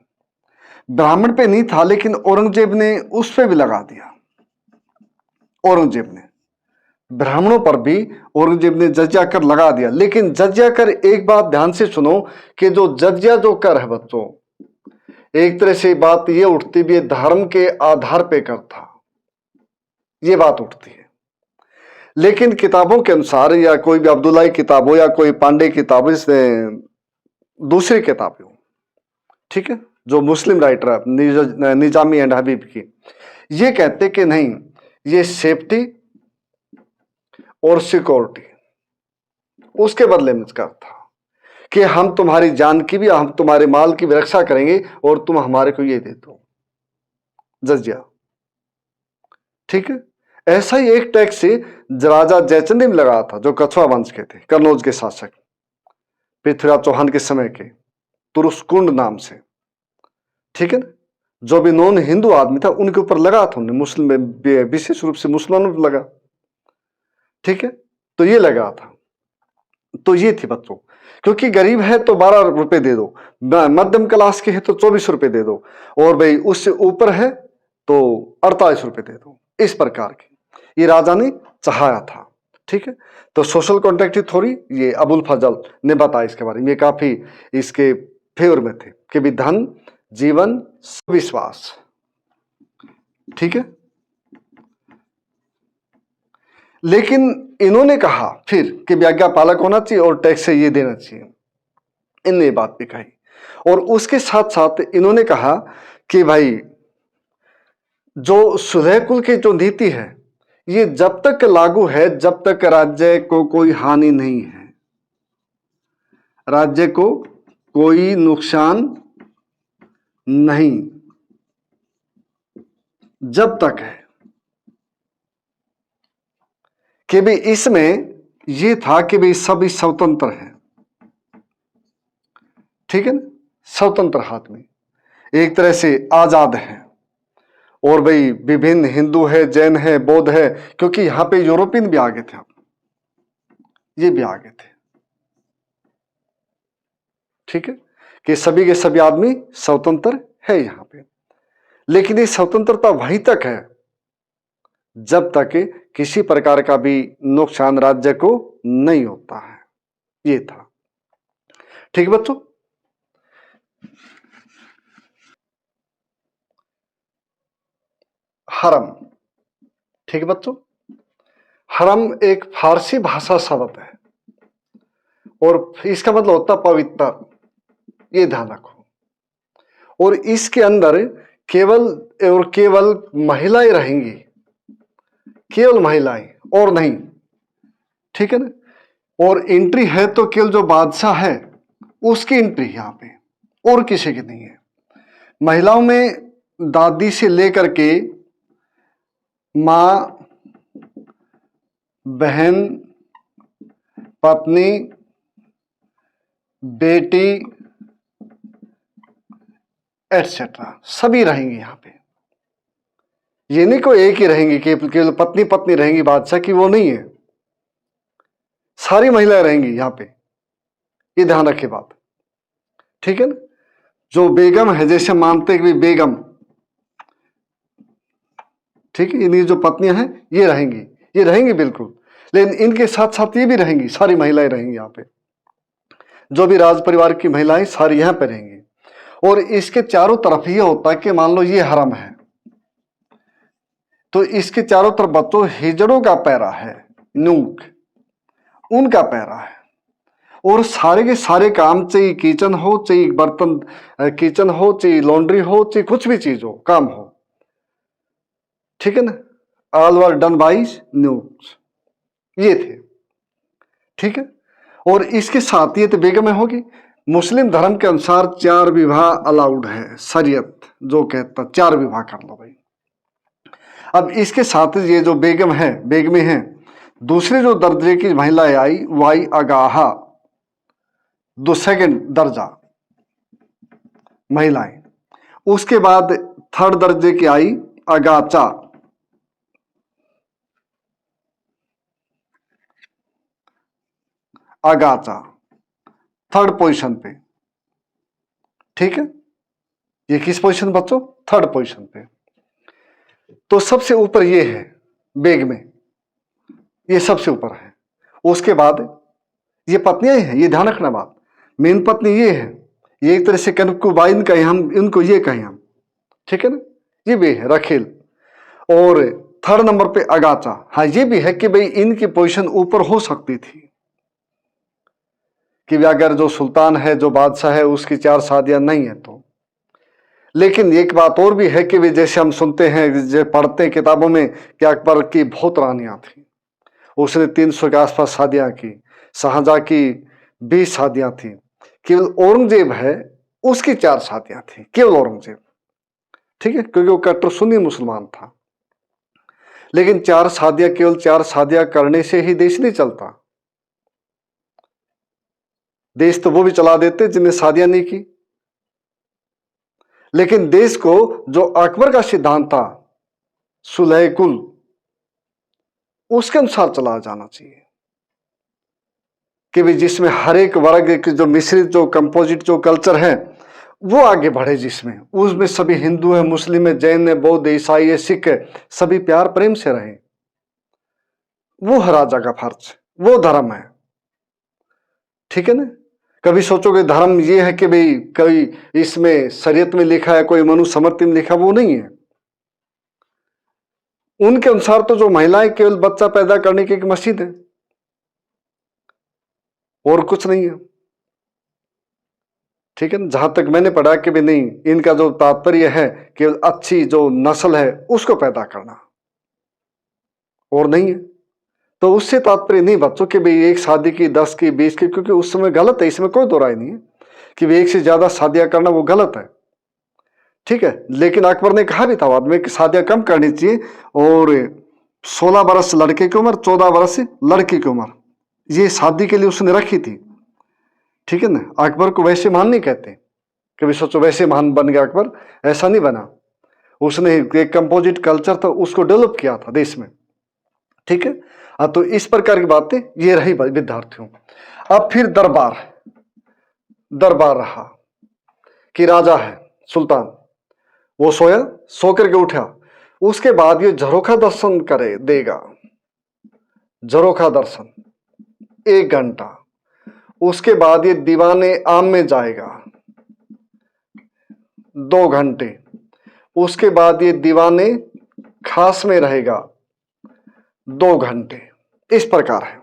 ब्राह्मण पे नहीं था, लेकिन औरंगजेब ने उस पे भी लगा दिया। औरंगजेब ने ब्राह्मणों पर भी औरंगजेब ने जजिया कर लगा दिया। लेकिन जजिया कर, एक बात ध्यान से सुनो कि जो जजिया जो कर है बच्चों, एक तरह से बात ये उठती भी है धर्म के आधार पे कर था, ये बात उठती है। लेकिन किताबों के अनुसार या कोई भी अब्दुल्लाई किताब हो या कोई पांडे किताब, दूसरी किताबें हो, ठीक है, जो मुस्लिम राइटर है निजामी एंड हबीब की, ये कहते कि नहीं, ये सेफ्टी और सिक्योरिटी उसके बदले में कर था कि हम तुम्हारी जान की भी, हम तुम्हारे माल की भी रक्षा करेंगे और तुम हमारे को ये दे दो जजिया, ठीक है। ऐसा ही एक टैक्स से राजा जयचंद ने भी लगाया था, जो कछुआ वंश के थे, कन्नौज के शासक पृथ्वीराज चौहान के समय के, तुरुस्कुंड नाम से, ठीक है ना। जो भी नॉन हिंदू आदमी था उनके ऊपर लगा था उन्हें, मुस्लिम विशेष रूप से मुसलमानों पर लगा, ठीक है। तो ये लगा था, तो ये थी बच्चों, क्योंकि गरीब है तो 12 रुपए दे दो, मध्यम क्लास के है तो 24 रुपए दे दो, और भाई उससे ऊपर है तो 48 रुपए दे दो, इस प्रकार की ये राजा ने चाहा था, ठीक है। तो सोशल कॉन्ट्रैक्ट थ्योरी ये अबुल फजल ने बताया इसके बारे में, ये काफी इसके फेवर में थे कि भी धन, जीवन, विश्वास, ठीक है। लेकिन इन्होंने कहा फिर कि आज्ञा पालक होना चाहिए और टैक्स से ये देना चाहिए, इनने ये बात भी कही। और उसके साथ साथ इन्होंने कहा कि भाई जो सुलह कुल की जो नीति है ये जब तक लागू है जब तक राज्य को कोई हानि नहीं है, राज्य को कोई नुकसान नहीं, जब तक है कि भाई इसमें ये था कि भाई सभी स्वतंत्र हैं, ठीक है ना, स्वतंत्र हाथ में एक तरह से आजाद हैं। और भाई विभिन्न हिंदू है, जैन है, बौद्ध है, क्योंकि यहां पे यूरोपियन भी आ गए थे, ये भी आ गए थे, ठीक है, कि सभी के सभी आदमी स्वतंत्र है यहां पे। लेकिन ये स्वतंत्रता वहीं तक है जब तक किसी प्रकार का भी नुकसान राज्य को नहीं होता है, ये था, ठीक है बच्चों। हरम, ठीक है बच्चों, हरम एक फारसी भाषा शब्द है और इसका मतलब होता पवित्र, ये ध्यान रखो। और इसके अंदर केवल और केवल महिलाएं रहेंगी, केवल महिलाएं और नहीं, ठीक है ना। और एंट्री है तो केवल जो बादशाह है उसकी एंट्री यहां पे, और किसी की नहीं है। महिलाओं में दादी से लेकर के मां, बहन, पत्नी, बेटी, एटसेट्रा, सभी रहेंगे यहाँ पे। ये नहीं कोई एक ही रहेंगी कि केवल पत्नी पत्नी रहेंगी बादशाह की, वो नहीं है, सारी महिलाएं रहेंगी यहाँ पे, ये ध्यान रखिए बात, ठीक है ना। जो बेगम है, जैसे मानते हैं कि बेगम, ठीक है, इनकी जो पत्नियां हैं ये रहेंगी बिल्कुल, लेकिन इनके साथ साथ ये भी रहेंगी, सारी महिलाएं रहेंगी यहाँ पे, जो भी राज परिवार की महिलाएं सारी यहाँ पे रहेंगी। और इसके चारों तरफ ये होता है कि मान लो ये हरम है, तो इसके चारों तरफ बच्चों हिजड़ों का पैरा है, नूक उनका पैरा है, और सारे के सारे काम, चाहे किचन हो, चाहे बर्तन किचन हो, चाहे लॉन्ड्री हो, चाहे कुछ भी चीज हो, काम हो, ठीक है ना, all were done by news, ये थे, ठीक है। और इसके साथ ये तो बेगम में होगी। मुस्लिम धर्म के अनुसार 4 विवाह अलाउड है, शरीयत जो कहता 4 विवाह कर लो भाई। अब इसके साथ ये जो बेगम है, बेगमें हैं, दूसरे जो दर्जे की महिलाएं आई वो आई अगाहा, दो सेकंड दर्जा महिलाएं। उसके बाद 3rd दर्जे की आई अगाचा, अगाचा 3rd पोजीशन पे, ठीक है। ये किस पोजीशन बच्चों? 3rd पोजीशन पे। तो सबसे ऊपर ये है बेग में, ये सबसे ऊपर है। उसके बाद ये पत्नियां हैं, ये ध्यान रखना बात, मेन पत्नी ये है, ये एक तरह से कनकुबाइन कहें हम इनको, ये कहें हम, ठीक है ना, ये भी है रखेल। और 3rd नंबर पे अगाचा, हाँ ये भी है कि भाई इनकी पोजीशन ऊपर हो सकती थी, कि अगर जो सुल्तान है, जो बादशाह है, उसकी 4 शादियां नहीं है तो। लेकिन एक बात और भी है कि भी जैसे हम सुनते हैं, जो पढ़ते हैं किताबों में, कि अकबर की बहुत रानियां थी, उसने 300 के आसपास शादियां की, शाहजहां की 20 शादियां थी, केवल औरंगजेब है उसकी 4 शादियां थी, केवल औरंगजेब, ठीक है, क्योंकि वो कट्टर सुन्नी मुसलमान था। लेकिन 4 शादियां, केवल 4 शादियां करने से ही देश नहीं चलता, देश तो वो भी चला देते जिन्हें शादियां नहीं की। लेकिन देश को जो अकबर का सिद्धांत था सुलह कुल, उसके अनुसार चला जाना चाहिए, कि भी जिसमें हर एक वर्ग के जो मिश्रित, जो कंपोजिट जो कल्चर है वो आगे बढ़े, जिसमें उसमें सभी हिंदू है, मुस्लिम है, जैन है, बौद्ध, ईसाई है, सिख है, सभी प्यार प्रेम से रहे, वो है राजा का फर्ज, वो धर्म है, ठीक है ना। कभी सोचोगे धर्म ये है कि भाई कोई इसमें शरीयत में लिखा है, कोई मनुस्मृति में लिखा, वो नहीं है। उनके अनुसार तो जो महिलाएं केवल बच्चा पैदा करने की एक मशीन है, और कुछ नहीं है, ठीक है ना। जहां तक मैंने पढ़ा कि भी नहीं, इनका जो तात्पर्य है केवल अच्छी जो नस्ल है उसको पैदा करना, और नहीं है। तो उससे तात्पर्य नहीं बच्चों कि भाई एक शादी की, 10 की, 20 की, क्योंकि उस समय गलत है, इसमें कोई दो राय नहीं है कि भाई एक से ज्यादा शादियां करना वो गलत है, ठीक है। लेकिन अकबर ने कहा भी था बाद में कि शादियां कम करनी चाहिए, और 16 बरस लड़के की उम्र, 14 बरस लड़की की उम्र, ये शादी के लिए उसने रखी थी, ठीक है ना। अकबर को वैसे महान नहीं कहते, कभी सोचो वैसे महान बन गया अकबर, ऐसा नहीं बना। उसने एक कंपोजिट कल्चर था उसको डेवलप किया था देश में, ठीक है। हाँ, तो इस प्रकार की बातें ये रही विद्यार्थियों। अब फिर दरबार, दरबार रहा कि राजा है सुल्तान, वो सोया, सो करके उठा, उसके बाद ये झरोखा दर्शन करे देगा, झरोखा दर्शन 1 घंटा, उसके बाद ये दीवाने आम में जाएगा 2 घंटे, उसके बाद ये दीवाने खास में रहेगा 2 घंटे, इस प्रकार है।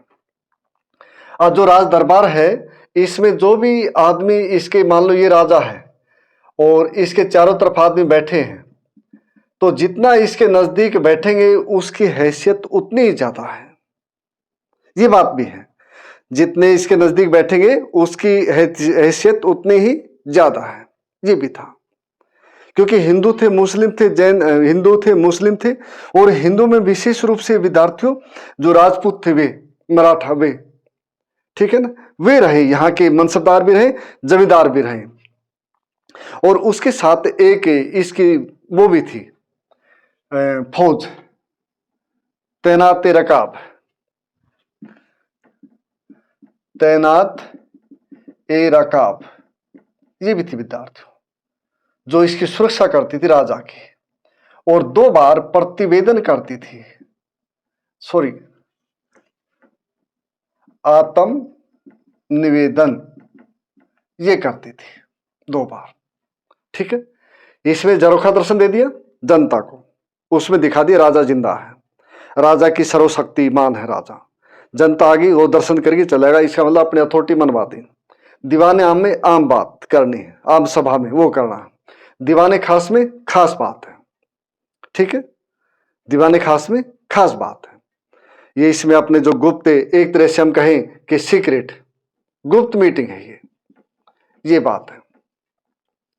और जो राज दरबार है, इसमें जो भी आदमी, इसके मान लो ये राजा है और इसके चारों तरफ आदमी बैठे हैं, तो जितना इसके नजदीक बैठेंगे उसकी हैसियत उतनी ही ज्यादा है, ये बात भी है, जितने इसके नजदीक बैठेंगे उसकी हैसियत उतनी ही ज्यादा है, ये भी था। क्योंकि हिंदू थे, मुस्लिम थे, जैन, हिंदू थे, मुस्लिम थे, और हिंदू में विशेष रूप से विद्यार्थियों जो राजपूत थे, वे मराठा, वे, ठीक है ना, वे रहे, यहाँ के मनसबदार भी रहे, जमींदार भी रहे, और उसके साथ एक इसकी वो भी थी, फौज, तैनात रकाब, तैनात ए रकाब, ये भी थी विद्यार्थियों, जो इसकी सुरक्षा करती थी राजा की, और 2 बार प्रतिवेदन करती थी, सॉरी, आत्म निवेदन ये करती थी 2 बार। ठीक है, इसमें झरोखा दर्शन दे दिया जनता को, उसमें दिखा दिया राजा जिंदा है, राजा की सर्वशक्तिमान है राजा, जनता आ गई, वो दर्शन करके चलेगा, इसका मतलब अपनी अथॉरिटी मनवा दी। दीवाने आम में आम बात करनी है, आम सभा में वो करना है, दीवाने खास में खास बात है। ठीक है, दीवाने खास में खास बात है। ये इसमें अपने जो गुप्त, एक तरह से हम कहें कि सीक्रेट गुप्त मीटिंग है ये बात है,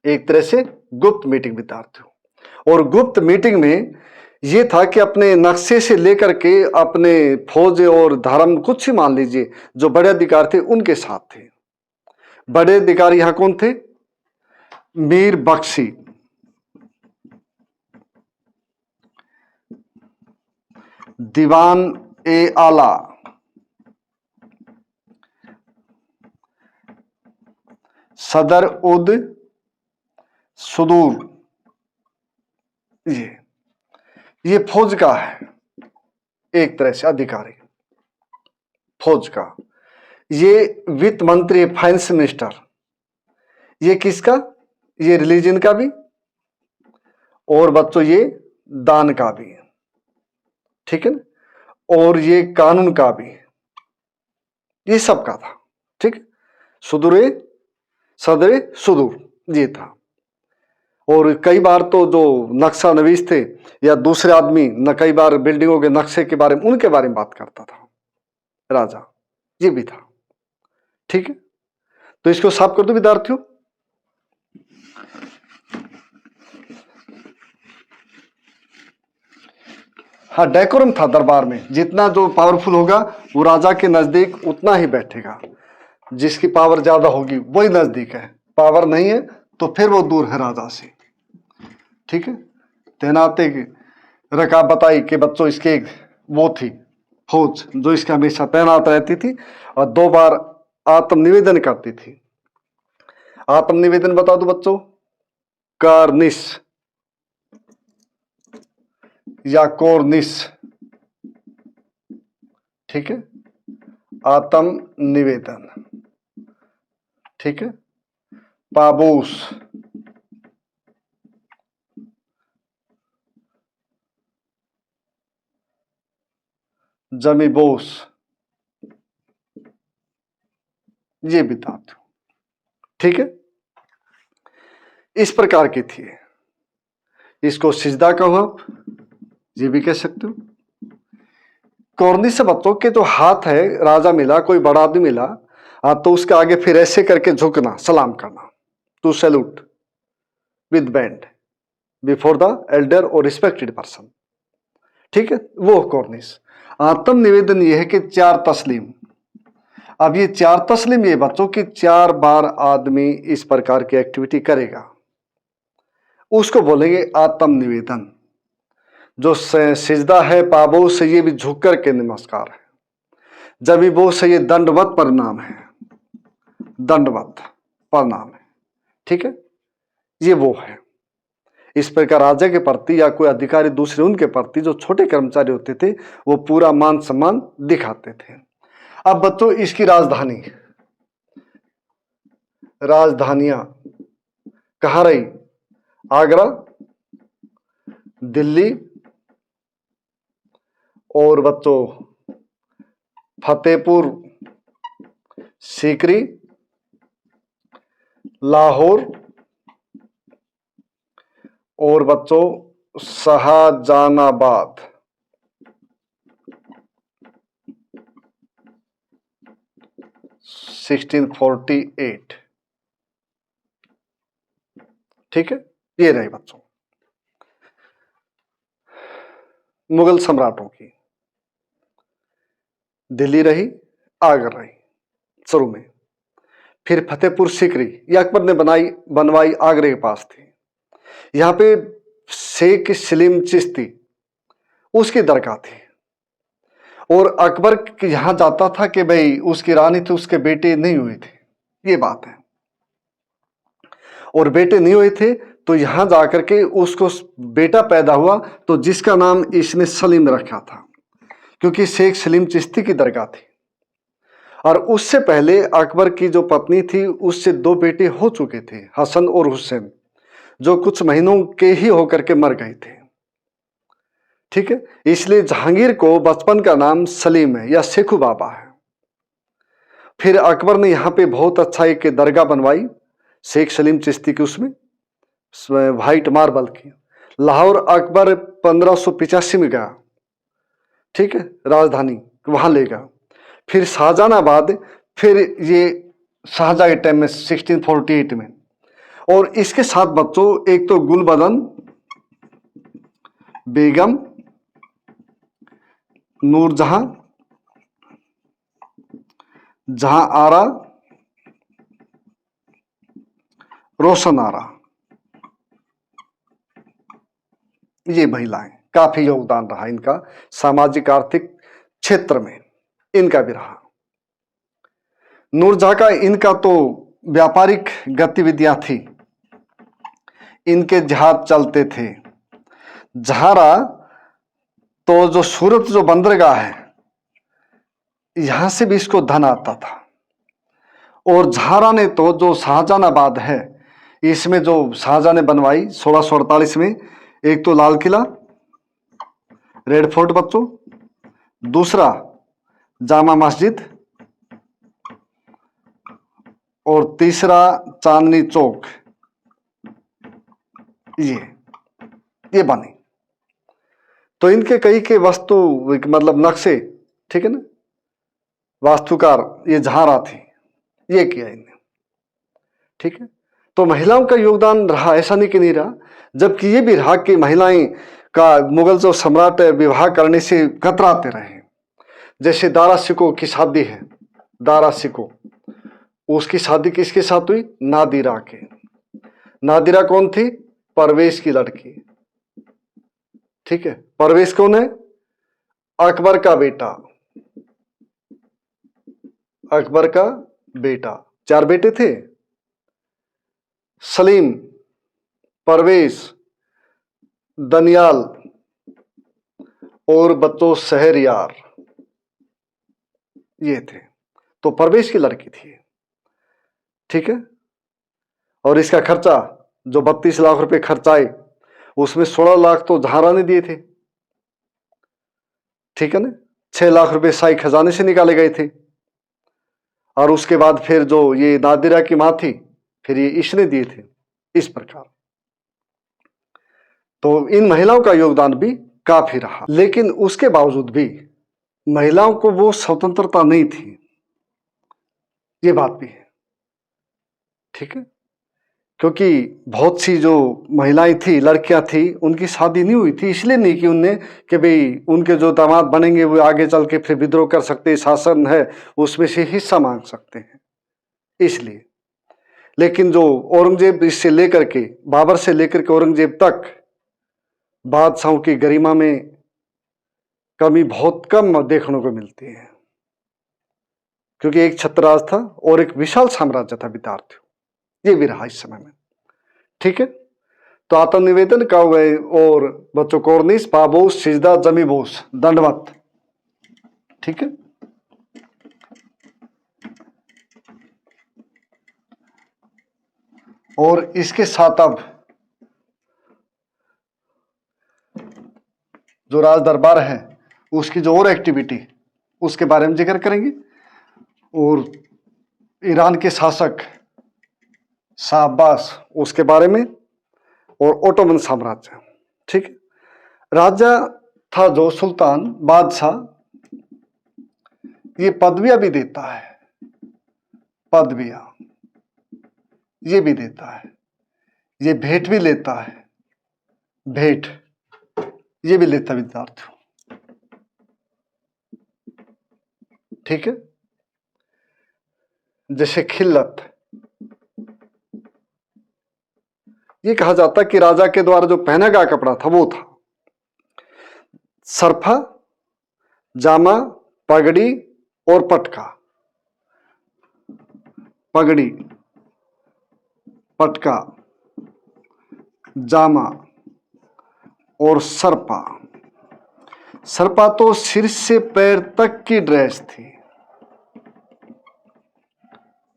एक तरह से गुप्त मीटिंग विद्यार्थियों। और गुप्त मीटिंग में ये था कि अपने नक्शे से लेकर के अपने फौज और धर्म कुछ ही मान लीजिए, जो बड़े अधिकार थे उनके साथ थे। बड़े अधिकारी यहां कौन थे? मीर बख्शी, दीवान ए आला, सदर उद सुदूर, ये फौज का है एक तरह से अधिकारी, फौज का। ये वित्त मंत्री, फाइनेंस मिनिस्टर, ये किसका? ये रिलीजन का भी, और बच्चों ये दान का भी, ठीक है ना, और ये कानून का भी, ये सब का था। ठीक, सुदूर सदर सुदूर ये था। और कई बार तो जो नक्शा नवीस थे या दूसरे आदमी न, कई बार बिल्डिंगों के नक्शे के बारे में, उनके बारे में बात करता था राजा, ये भी था। ठीक है, तो इसको साफ कर दो विद्यार्थियों। हाँ, डेकोरम था दरबार में, जितना जो पावरफुल होगा वो राजा के नजदीक उतना ही बैठेगा, जिसकी पावर ज्यादा होगी वही नजदीक है, पावर नहीं है तो फिर वो दूर है राजा से। ठीक है, तैनाते रकाब बताई कि बच्चों इसके वो थी फौज जो इसके हमेशा तैनात रहती थी, और 2 बार आत्मनिवेदन करती थी। आत्मनिवेदन बता दो बच्चों, कार्निस या कोर्निस। ठीक है, आत्म निवेदन। ठीक है, पाबूस, जमीबोस, ये भी था। ठीक है, इस प्रकार की थी। इसको सिजदा कहो आप, ये भी कह सकते हो। कॉर्निस से बच्चों के जो हाथ है, राजा मिला, कोई बड़ा आदमी मिला, तो उसके आगे फिर ऐसे करके झुकना, सलाम करना, to salute with band before the elder और रिस्पेक्टेड पर्सन। ठीक है, वो कॉर्निस। आत्म निवेदन ये है कि 4 तस्लीम। अब ये 4 तस्लीम ये बच्चों की 4 बार आदमी इस प्रकार की एक्टिविटी करेगा, उसको बोलेंगे आत्म निवेदन। जो सिजदा है पाबो से, ये भी झुक करके नमस्कार है। जब भी वो से, ये दंडवत प्रणाम है, दंडवत प्रणाम है। ठीक है, ये वो है। इस प्रकार राजा के प्रति या कोई अधिकारी दूसरे उनके प्रति, जो छोटे कर्मचारी होते थे, वो पूरा मान सम्मान दिखाते थे। अब बच्चों इसकी राजधानी, राजधानियां कहाँ रही? आगरा, दिल्ली, और बच्चों फतेहपुर सीकरी, लाहौर, और बच्चों शाहजहानाबाद। (1648). ठीक है, ये रही बच्चों मुगल सम्राटों की। दिल्ली रही, आगरा रही शुरू में, फिर फतेहपुर सीकरी, ये अकबर ने बनवाई आगरे के पास थी। यहाँ पे शेख सलीम चिश्ती उसकी दरगाह थी, और अकबर यहाँ जाता था कि भाई उसकी रानी थी, उसके बेटे नहीं हुए थे, ये बात है, और बेटे नहीं हुए थे तो यहां जाकर के उसको बेटा पैदा हुआ, तो जिसका नाम इसने सलीम रखा था, क्योंकि शेख सलीम चिश्ती की दरगाह थी। और उससे पहले अकबर की जो पत्नी थी उससे 2 बेटे हो चुके थे, हसन और हुसैन, जो कुछ महीनों के ही होकर के मर गए थे। ठीक है, इसलिए जहांगीर को बचपन का नाम सलीम है या शेखू बाबा है। फिर अकबर ने यहाँ पे बहुत अच्छा एक दरगाह बनवाई शेख सलीम चिश्ती की, उसमें व्हाइट मार्बल की। लाहौर अकबर 1585 में गया, ठीक है, राजधानी वहां ले गया। फिर शाहजहानाबाद, फिर ये शाहजहां के टाइम में 1648 में। और इसके 7 बच्चों, एक तो गुलबदन बेगम, नूरजहां, जहां आरा, रोशन आरा, ये महिलाएं, काफी योगदान रहा इनका सामाजिक आर्थिक क्षेत्र में, इनका भी रहा। नूरजहां का, इनका तो व्यापारिक गतिविधियां थी, इनके जहाज चलते थे। जहारा तो जो सूरत जो बंदरगाह है, यहां से भी इसको धन आता था। और झारा ने तो जो शाहजहानाबाद है, इसमें जो शाहजहां ने बनवाई 1648 में, एक तो लाल किला, रेड फोर्ट बच्चों, दूसरा जामा मस्जिद, और तीसरा चांदनी चौक, ये बने। तो इनके कई के वस्तु मतलब नक्शे, ठीक है ना, वास्तुकार ये झारा थी, ये किया इन्हें। ठीक है, तो महिलाओं का योगदान रहा, ऐसा नहीं कि नहीं रहा, जबकि ये भी रहा कि महिलाएं का मुगल जो सम्राट विवाह करने से कतराते रहे। जैसे दारा शिकोह की शादी है, दारा शिकोह, उसकी शादी किसके साथ हुई? नादिरा के। नादिरा कौन थी? परवेज की लड़की। ठीक है, परवेज कौन है? अकबर का बेटा, अकबर का बेटा। 4 बेटे थे, सलीम, परवेज, दनियाल और बच्चों शहरयार, ये थे। तो परवेज की लड़की थी। ठीक है, और इसका खर्चा जो 32 लाख रुपए खर्चाए, उसमें 16 लाख तो झारा ने दिए थे। ठीक है ना, 6 लाख रुपए शाही खजाने से निकाले गए थे। और उसके बाद फिर जो ये नादिरा की मां थी, फिर ये इसने दिए थे। इस प्रकार तो इन महिलाओं का योगदान भी काफी रहा, लेकिन उसके बावजूद भी महिलाओं को वो स्वतंत्रता नहीं थी, ये बात भी है। ठीक है, क्योंकि बहुत सी जो महिलाएं थी, लड़कियां थी, उनकी शादी नहीं हुई थी, इसलिए नहीं कि उनने कि भाई उनके जो दामाद बनेंगे वो आगे चल के फिर विद्रोह कर सकते, शासन है उसमें से हिस्सा मांग सकते हैं, इसलिए। लेकिन जो औरंगजेब इससे लेकर के, बाबर से लेकर के औरंगजेब तक, बादशाहों की गरिमा में कमी बहुत कम देखने को मिलती है, क्योंकि एक छत्रराज था और एक विशाल साम्राज्य था विद्यार्थियों, ये भी रहा इस समय में। ठीक है, तो आत्म निवेदन का हुए और बच्चों कोर्निस, पाबोस, सिजदा, जमीबोस, दंडवत। ठीक है, और इसके साथ अब जो राज दरबार है उसकी जो और एक्टिविटी, उसके बारे में जिक्र करेंगे। और ईरान के शासक शाह अब्बास, उसके बारे में, और ओटोमन साम्राज्य। ठीक, राजा था जो सुल्तान, बादशाह, ये पदवियां भी देता है, पदवियां ये भी देता है, ये भेंट भी लेता है, भेंट ये भी लेता है विद्यार्थियों। ठीक है, जैसे खिल्लत, ये कहा जाता कि राजा के द्वारा जो पहना गया कपड़ा था वो था सरफा, जामा, पगड़ी और पटका। पगड़ी, पटका, जामा और सरपा। सरपा तो सिर से पैर तक की ड्रेस थी,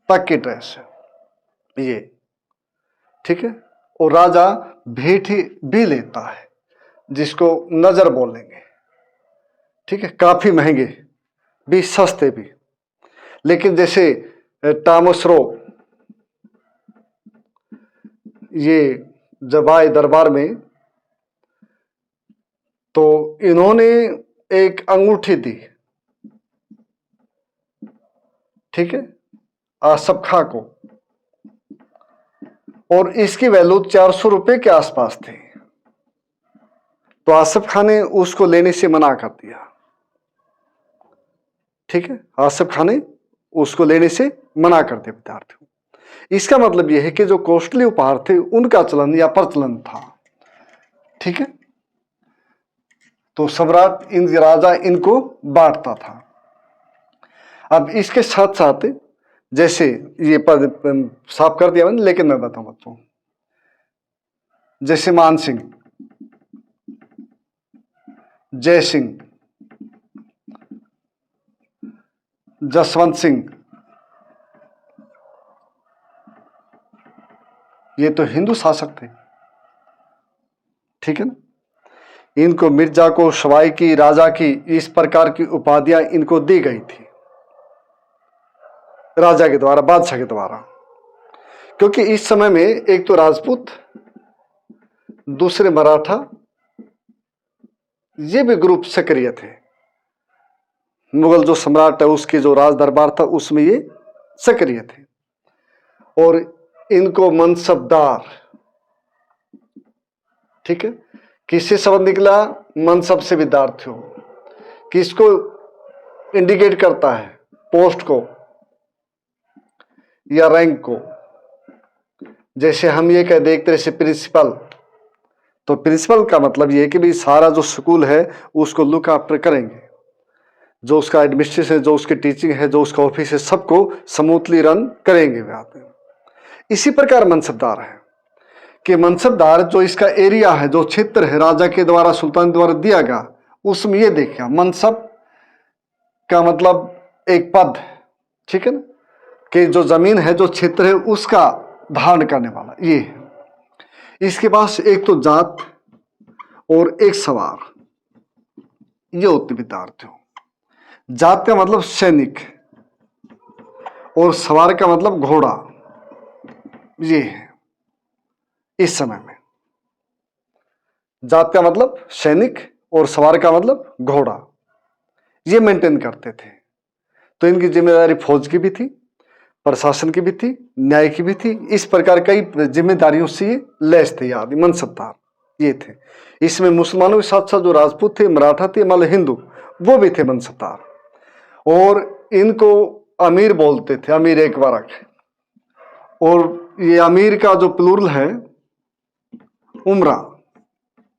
तक की ड्रेस ये, ठीक है। और राजा भेंट भी लेता है जिसको नजर बोलेंगे, ठीक है। काफी महंगे भी, सस्ते भी। लेकिन जैसे टामसरो ये जब आए दरबार में तो इन्होंने एक अंगूठी दी, ठीक है, आसफ खां को, और इसकी वैल्यू 400 रुपए के आसपास थी। तो आसफ खां ने उसको लेने से मना कर दिया, ठीक है। आसफ खां ने उसको लेने से मना कर दिया विद्यार्थियों। इसका मतलब यह है कि जो कॉस्टली उपहार थे उनका चलन या प्रचलन था, ठीक है। तो सम्राट इन राजा इनको बांटता था। अब इसके साथ साथ जैसे ये पद साफ कर दिया मैंने, लेकिन मैं बताऊं बच्चों, जैसे मान सिंह, जय सिंह, जसवंत सिंह, ये तो हिंदू शासक थे, ठीक है ना। इनको मिर्जा को सवाई की, राजा की, इस प्रकार की उपाधियां इनको दी गई थी राजा के द्वारा, बादशाह के द्वारा। क्योंकि इस समय में एक तो राजपूत, दूसरे मराठा, ये भी ग्रुप सक्रिय थे। मुगल जो सम्राट है उसके जो राज दरबार था उसमें ये सक्रिय थे। और इनको मनसबदार, ठीक है, किससे शब्द निकला? मनसब से विद्यार्थियों। किसको इंडिकेट करता है? पोस्ट को या रैंक को। जैसे हम ये कह दे एक तरह से प्रिंसिपल, तो प्रिंसिपल का मतलब ये है कि भाई सारा जो स्कूल है उसको लुक आफ्टर करेंगे, जो उसका एडमिनिस्ट्रेशन है, जो उसकी टीचिंग है, जो उसका ऑफिस है, सबको स्मूथली रन करेंगे वे आते हैं। इसी प्रकार मनसबदार है कि मनसबदार जो इसका एरिया है, जो क्षेत्र है राजा के द्वारा, सुल्तान द्वारा दिया गया, उसमें ये देखिए मनसब का मतलब एक पद, ठीक है ना, कि जो जमीन है, जो क्षेत्र है, उसका धारण करने वाला ये है। इसके पास एक तो जात और एक सवार, ये होते विद्यार्थियों। जात का मतलब सैनिक और सवार का मतलब घोड़ा, ये है इस समय में। जात का मतलब सैनिक और सवार का मतलब घोड़ा, ये मेंटेन करते थे। तो इनकी जिम्मेदारी फौज की भी थी, प्रशासन की भी थी, न्याय की भी थी। इस प्रकार कई जिम्मेदारियों से ये लैस थे आदि मनसबदार ये थे। इसमें मुसलमानों के साथ साथ जो राजपूत थे, मराठा थे, मतलब हिंदू, वो भी थे मनसबदार। और इनको अमीर बोलते थे, अमीर एक वर्ग। और ये अमीर का जो प्लूरल है उमरा,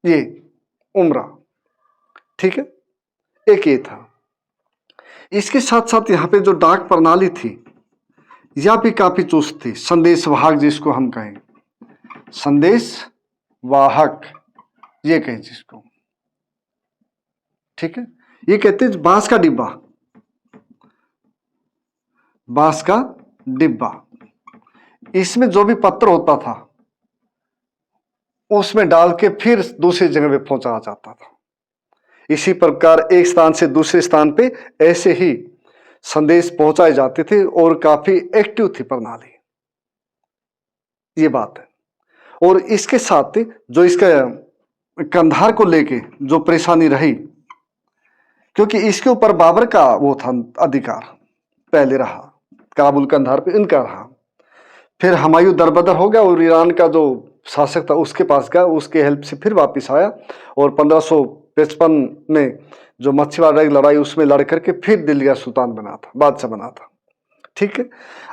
ये उमरा, ठीक है, एक ये था। इसके साथ साथ यहाँ पे जो डाक प्रणाली थी यह भी काफी चुस्त थी। संदेश वाहक जिसको हम कहें, संदेश वाहक ये कहें जिसको, ठीक है। ये कहते हैं बांस का डिब्बा, बांस का डिब्बा, इसमें जो भी पत्र होता था उसमें डाल के फिर दूसरी जगह पे पहुंचाया जाता था। इसी प्रकार एक स्थान से दूसरे स्थान पे ऐसे ही संदेश पहुंचाए जाते थे और काफी एक्टिव थी प्रणाली, ये बात है। और इसके साथ जो इसका कंधार को लेके जो परेशानी रही, क्योंकि इसके ऊपर बाबर का वो था अधिकार, पहले रहा काबुल कंधार पे इनका रहा। फिर हुमायूं दरबदर हो गया और ईरान का जो शासक था उसके पास गया, उसके हेल्प से फिर वापस आया। और 1555 में जो मच्छीवाड़ा की लड़ाई उसमें लड़ करके फिर दिल्ली का सुल्तान बना था, बादशाह बना था, ठीक है।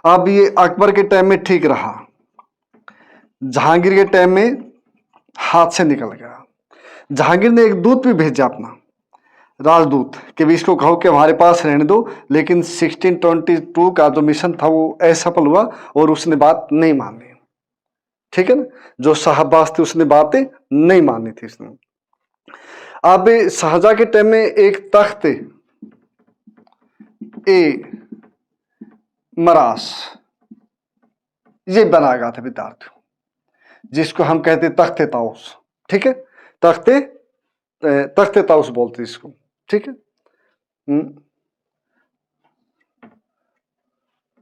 अब ये अकबर के टाइम में ठीक रहा, जहांगीर के टाइम में हाथ से निकल गया। जहांगीर ने एक दूत भी भेजा अपना राजदूत कि भी इसको कहो कि हमारे पास रहने दो, लेकिन 1622 का जो मिशन था वो असफल हुआ और उसने बात नहीं मानी। ठीक है ना, जो शाहबाज थे उसने बातें नहीं मानी थी इसने। अब शाहजहां के टाइम में एक तख्त ए मरास ये बनाया गया था विद्यार्थियों, जिसको हम कहते तख्ते ताउस। ठीक है, तख्ते ताउस बोलते इसको। ठीक है,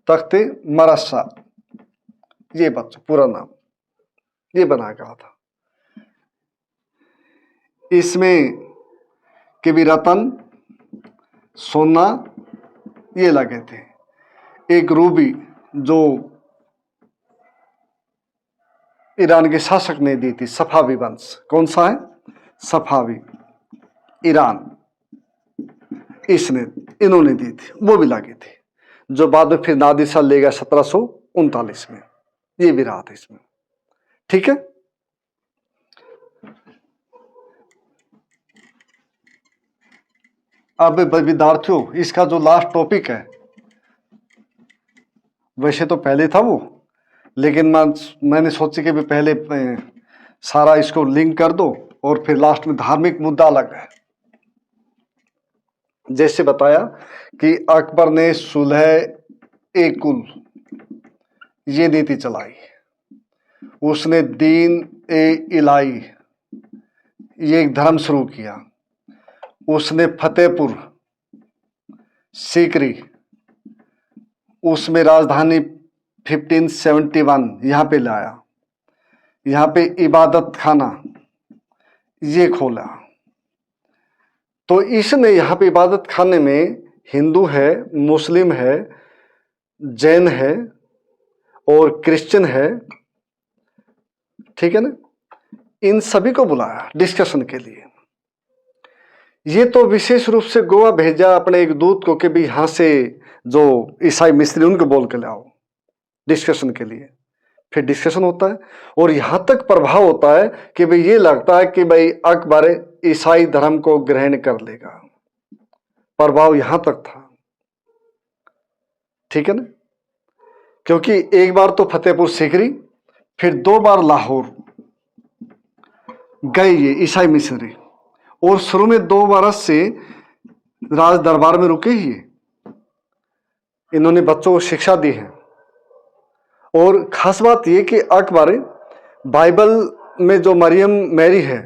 तख्ते मरसा, ये बच्चों पूरा नाम ये बनाया गया था। इसमें के भी रतन सोना ये लगे थे। एक रूबी जो ईरान के शासक ने दी थी, सफावी वंश। कौन सा है? सफावी, ईरान, इन्होंने दी थी, वो भी लगी थी, जो बाद में फिर नादिर शाह ले गया 1739 में। ये भी रहा था इसमें। ठीक है, अब विद्यार्थियों इसका जो लास्ट टॉपिक है, वैसे तो पहले था वो, लेकिन मैंने सोचा कि पहले सारा इसको लिंक कर दो और फिर लास्ट में धार्मिक मुद्दा अलग है। जैसे बताया कि अकबर ने सुलह ए कुल ये नीति चलाई, उसने दीन ए इलाई ये एक धर्म शुरू किया, उसने फतेहपुर सीकरी उसमें राजधानी 1571 यहाँ पे लाया, यहाँ पे इबादत खाना ये खोला। तो इसने यहाँ पे इबादत खाने में हिंदू है, मुस्लिम है, जैन है और क्रिश्चियन है। ठीक है ना, इन सभी को बुलाया डिस्कशन के लिए। ये तो विशेष रूप से गोवा भेजा अपने एक दूत को कि भी यहाँ से जो ईसाई मिस्त्री उनको बोल के लाओ डिस्कशन के लिए। फिर डिस्कशन होता है और यहां तक प्रभाव होता है कि भाई ये लगता है कि भाई अकबर ईसाई धर्म को ग्रहण कर लेगा। प्रभाव यहां तक था। ठीक है ना, क्योंकि एक बार तो फतेहपुर सीकरी, फिर 2 बार लाहौर गए ये ईसाई मिशनरी, और शुरू में 2 बरस से राज दरबार में रुके ही। इन्होंने बच्चों को शिक्षा दी है। और खास बात यह कि अकबर बाइबल में जो मरियम मैरी है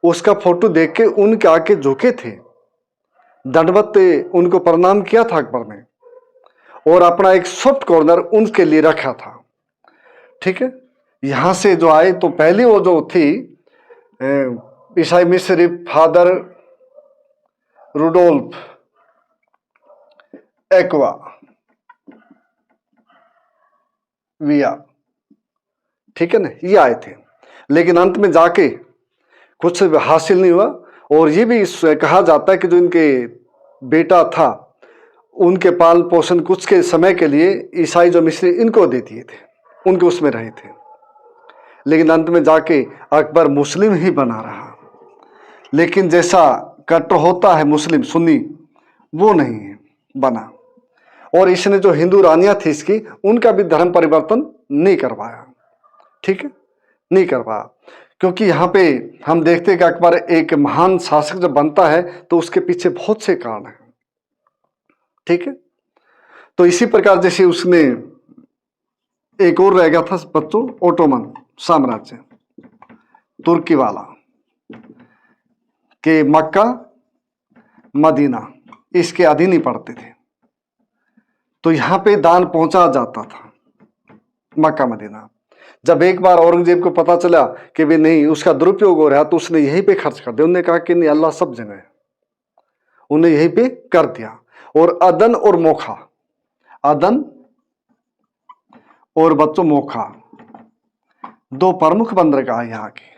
उसका फोटो देख के उनके आके झुके थे, दंडवत उनको प्रणाम किया था अकबर ने, और अपना एक सॉफ्ट कॉर्नर उनके लिए रखा था। ठीक है, यहां से जो आए तो पहली वो जो थी ईसाई मिशनरी फादर रुडोल्फ एक्वा विया, ठीक है ना, ये आए थे। लेकिन अंत में जाके कुछ हासिल नहीं हुआ। और ये भी कहा जाता है कि जो इनके बेटा था उनके पालन पोषण कुछ के समय के लिए ईसाई जो मिस्री इनको दे दिए थे, उनके उसमें रहे थे। लेकिन अंत में जाके अकबर मुस्लिम ही बना रहा। लेकिन जैसा कट्टर होता है मुस्लिम सुन्नी, वो नहीं बना। और इसने जो हिंदू रानियां थी इसकी, उनका भी धर्म परिवर्तन नहीं करवाया। ठीक है, नहीं करवाया, क्योंकि यहाँ पे हम देखते हैं कि अकबर एक महान शासक जब बनता है तो उसके पीछे बहुत से कारण हैं। ठीक है, तो इसी प्रकार जैसे उसने एक और रह गया था बच्चों, ओटोमन साम्राज्य, तुर्की वाला, के मक्का मदीना इसके अधीन ही पड़ते थे। तो यहां पे दान पहुंचा जाता था मक्का मदीना। जब एक बार औरंगजेब को पता चला कि भी नहीं उसका दुरुपयोग हो रहा है, तो उसने यहीं पे खर्च कर दिया। उन्होंने कहा कि नहीं, अल्लाह सब जगह है, उन्हें यहीं पे कर दिया। और अदन और मोखा, अदन और बच्चों मोखा 2 प्रमुख बंदरगाह यहाँ के।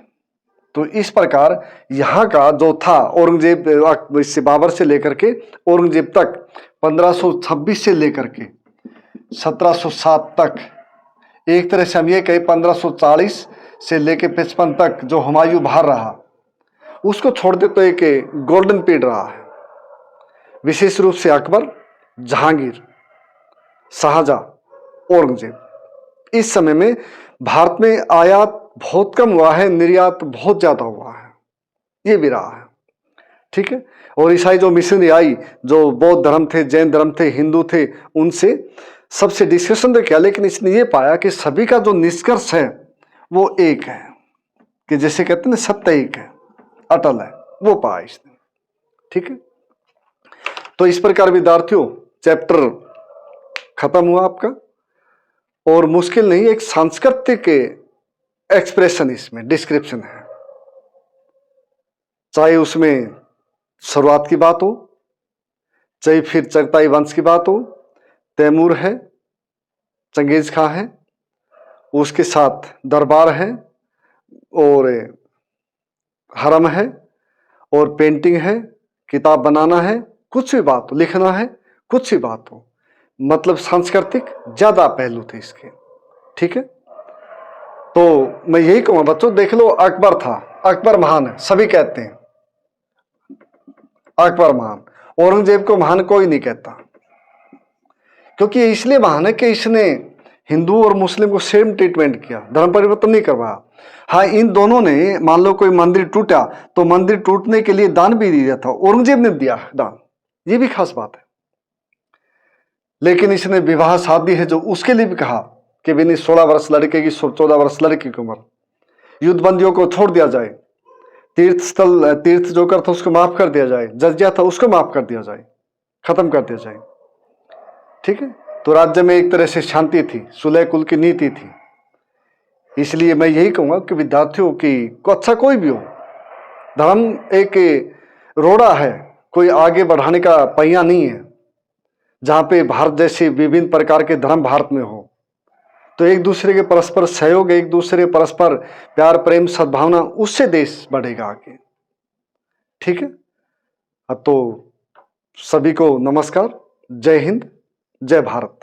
तो इस प्रकार यहाँ का जो था औरंगजेब से बाबर से लेकर के औरंगजेब तक 1526 से लेकर के 1707 तक एक तरह से हम ये कहें 1540 से लेके 55 तक जो हुमायूं बाहर रहा, उसको छोड़ दे तो एक गोल्डन पीरियड रहा है। विशेष रूप से अकबर, जहांगीर, शाहजहां, औरंगजेब। इस समय में भारत में आयात बहुत कम हुआ है, निर्यात बहुत ज्यादा हुआ है, ये भी रहा है। ठीक है। और ईसाई जो मिशनरी आई, जो बौद्ध धर्म थे, जैन धर्म थे, हिंदू थे, उनसे सबसे डिस्कशन तो किया, लेकिन इसने ये पाया कि सभी का जो निष्कर्ष है वो एक है, कि जैसे कहते हैं ना, सत्य एक है, अटल है, वो पाया इसने। ठीक है। तो इस प्रकार विद्यार्थियों चैप्टर खत्म हुआ आपका, और मुश्किल नहीं, एक सांस्कृतिक एक्सप्रेशन इसमें डिस्क्रिप्शन है, चाहे उसमें शुरुआत की बात हो, चाहे फिर चगताई वंश की बात हो, तैमूर है, चंगेज खां है, उसके साथ दरबार है, और हरम है, और पेंटिंग है, किताब बनाना है, कुछ भी बात हो, लिखना है, कुछ भी बात हो, मतलब सांस्कृतिक ज्यादा पहलू थे इसके। ठीक है। तो मैं यही कहूंगा बच्चों, देख लो, अकबर था, अकबर महान है, सभी कहते हैं अकबर महान, औरंगजेब को महान कोई नहीं कहता, क्योंकि ये इसलिए महान है कि इसने हिंदू और मुस्लिम को सेम ट्रीटमेंट किया, धर्म परिवर्तन नहीं करवाया। हाँ, इन दोनों ने, मान लो कोई मंदिर टूटा तो मंदिर टूटने के लिए दान भी दिया था, औरंगजेब ने दिया दान, ये भी खास बात है। लेकिन इसने विवाह शादी है जो, उसके लिए भी कहा कि भी 16 वर्ष लड़के की, 14 वर्ष लड़की की उम्र, युद्ध बंदियों को छोड़ दिया जाए, तीर्थ स्थल, तीर्थ जो कर था उसको माफ कर दिया जाए, जजिया था उसको माफ कर दिया जाए, खत्म कर दिया जाए। ठीक है। तो राज्य में एक तरह से शांति थी, सुलह कुल की नीति थी। इसलिए मैं यही कहूंगा कि विद्यार्थियों की को अच्छा कोई भी हो, धर्म एक रोड़ा है, कोई आगे बढ़ाने का पहिया नहीं है। जहां पे भारत जैसे विभिन्न प्रकार के धर्म भारत में हो, तो एक दूसरे के परस्पर सहयोग, एक दूसरे परस्पर प्यार, प्रेम, सद्भावना, उससे देश बढ़ेगा आगे। ठीक है। तो सभी को नमस्कार, जय हिंद, जय भारत।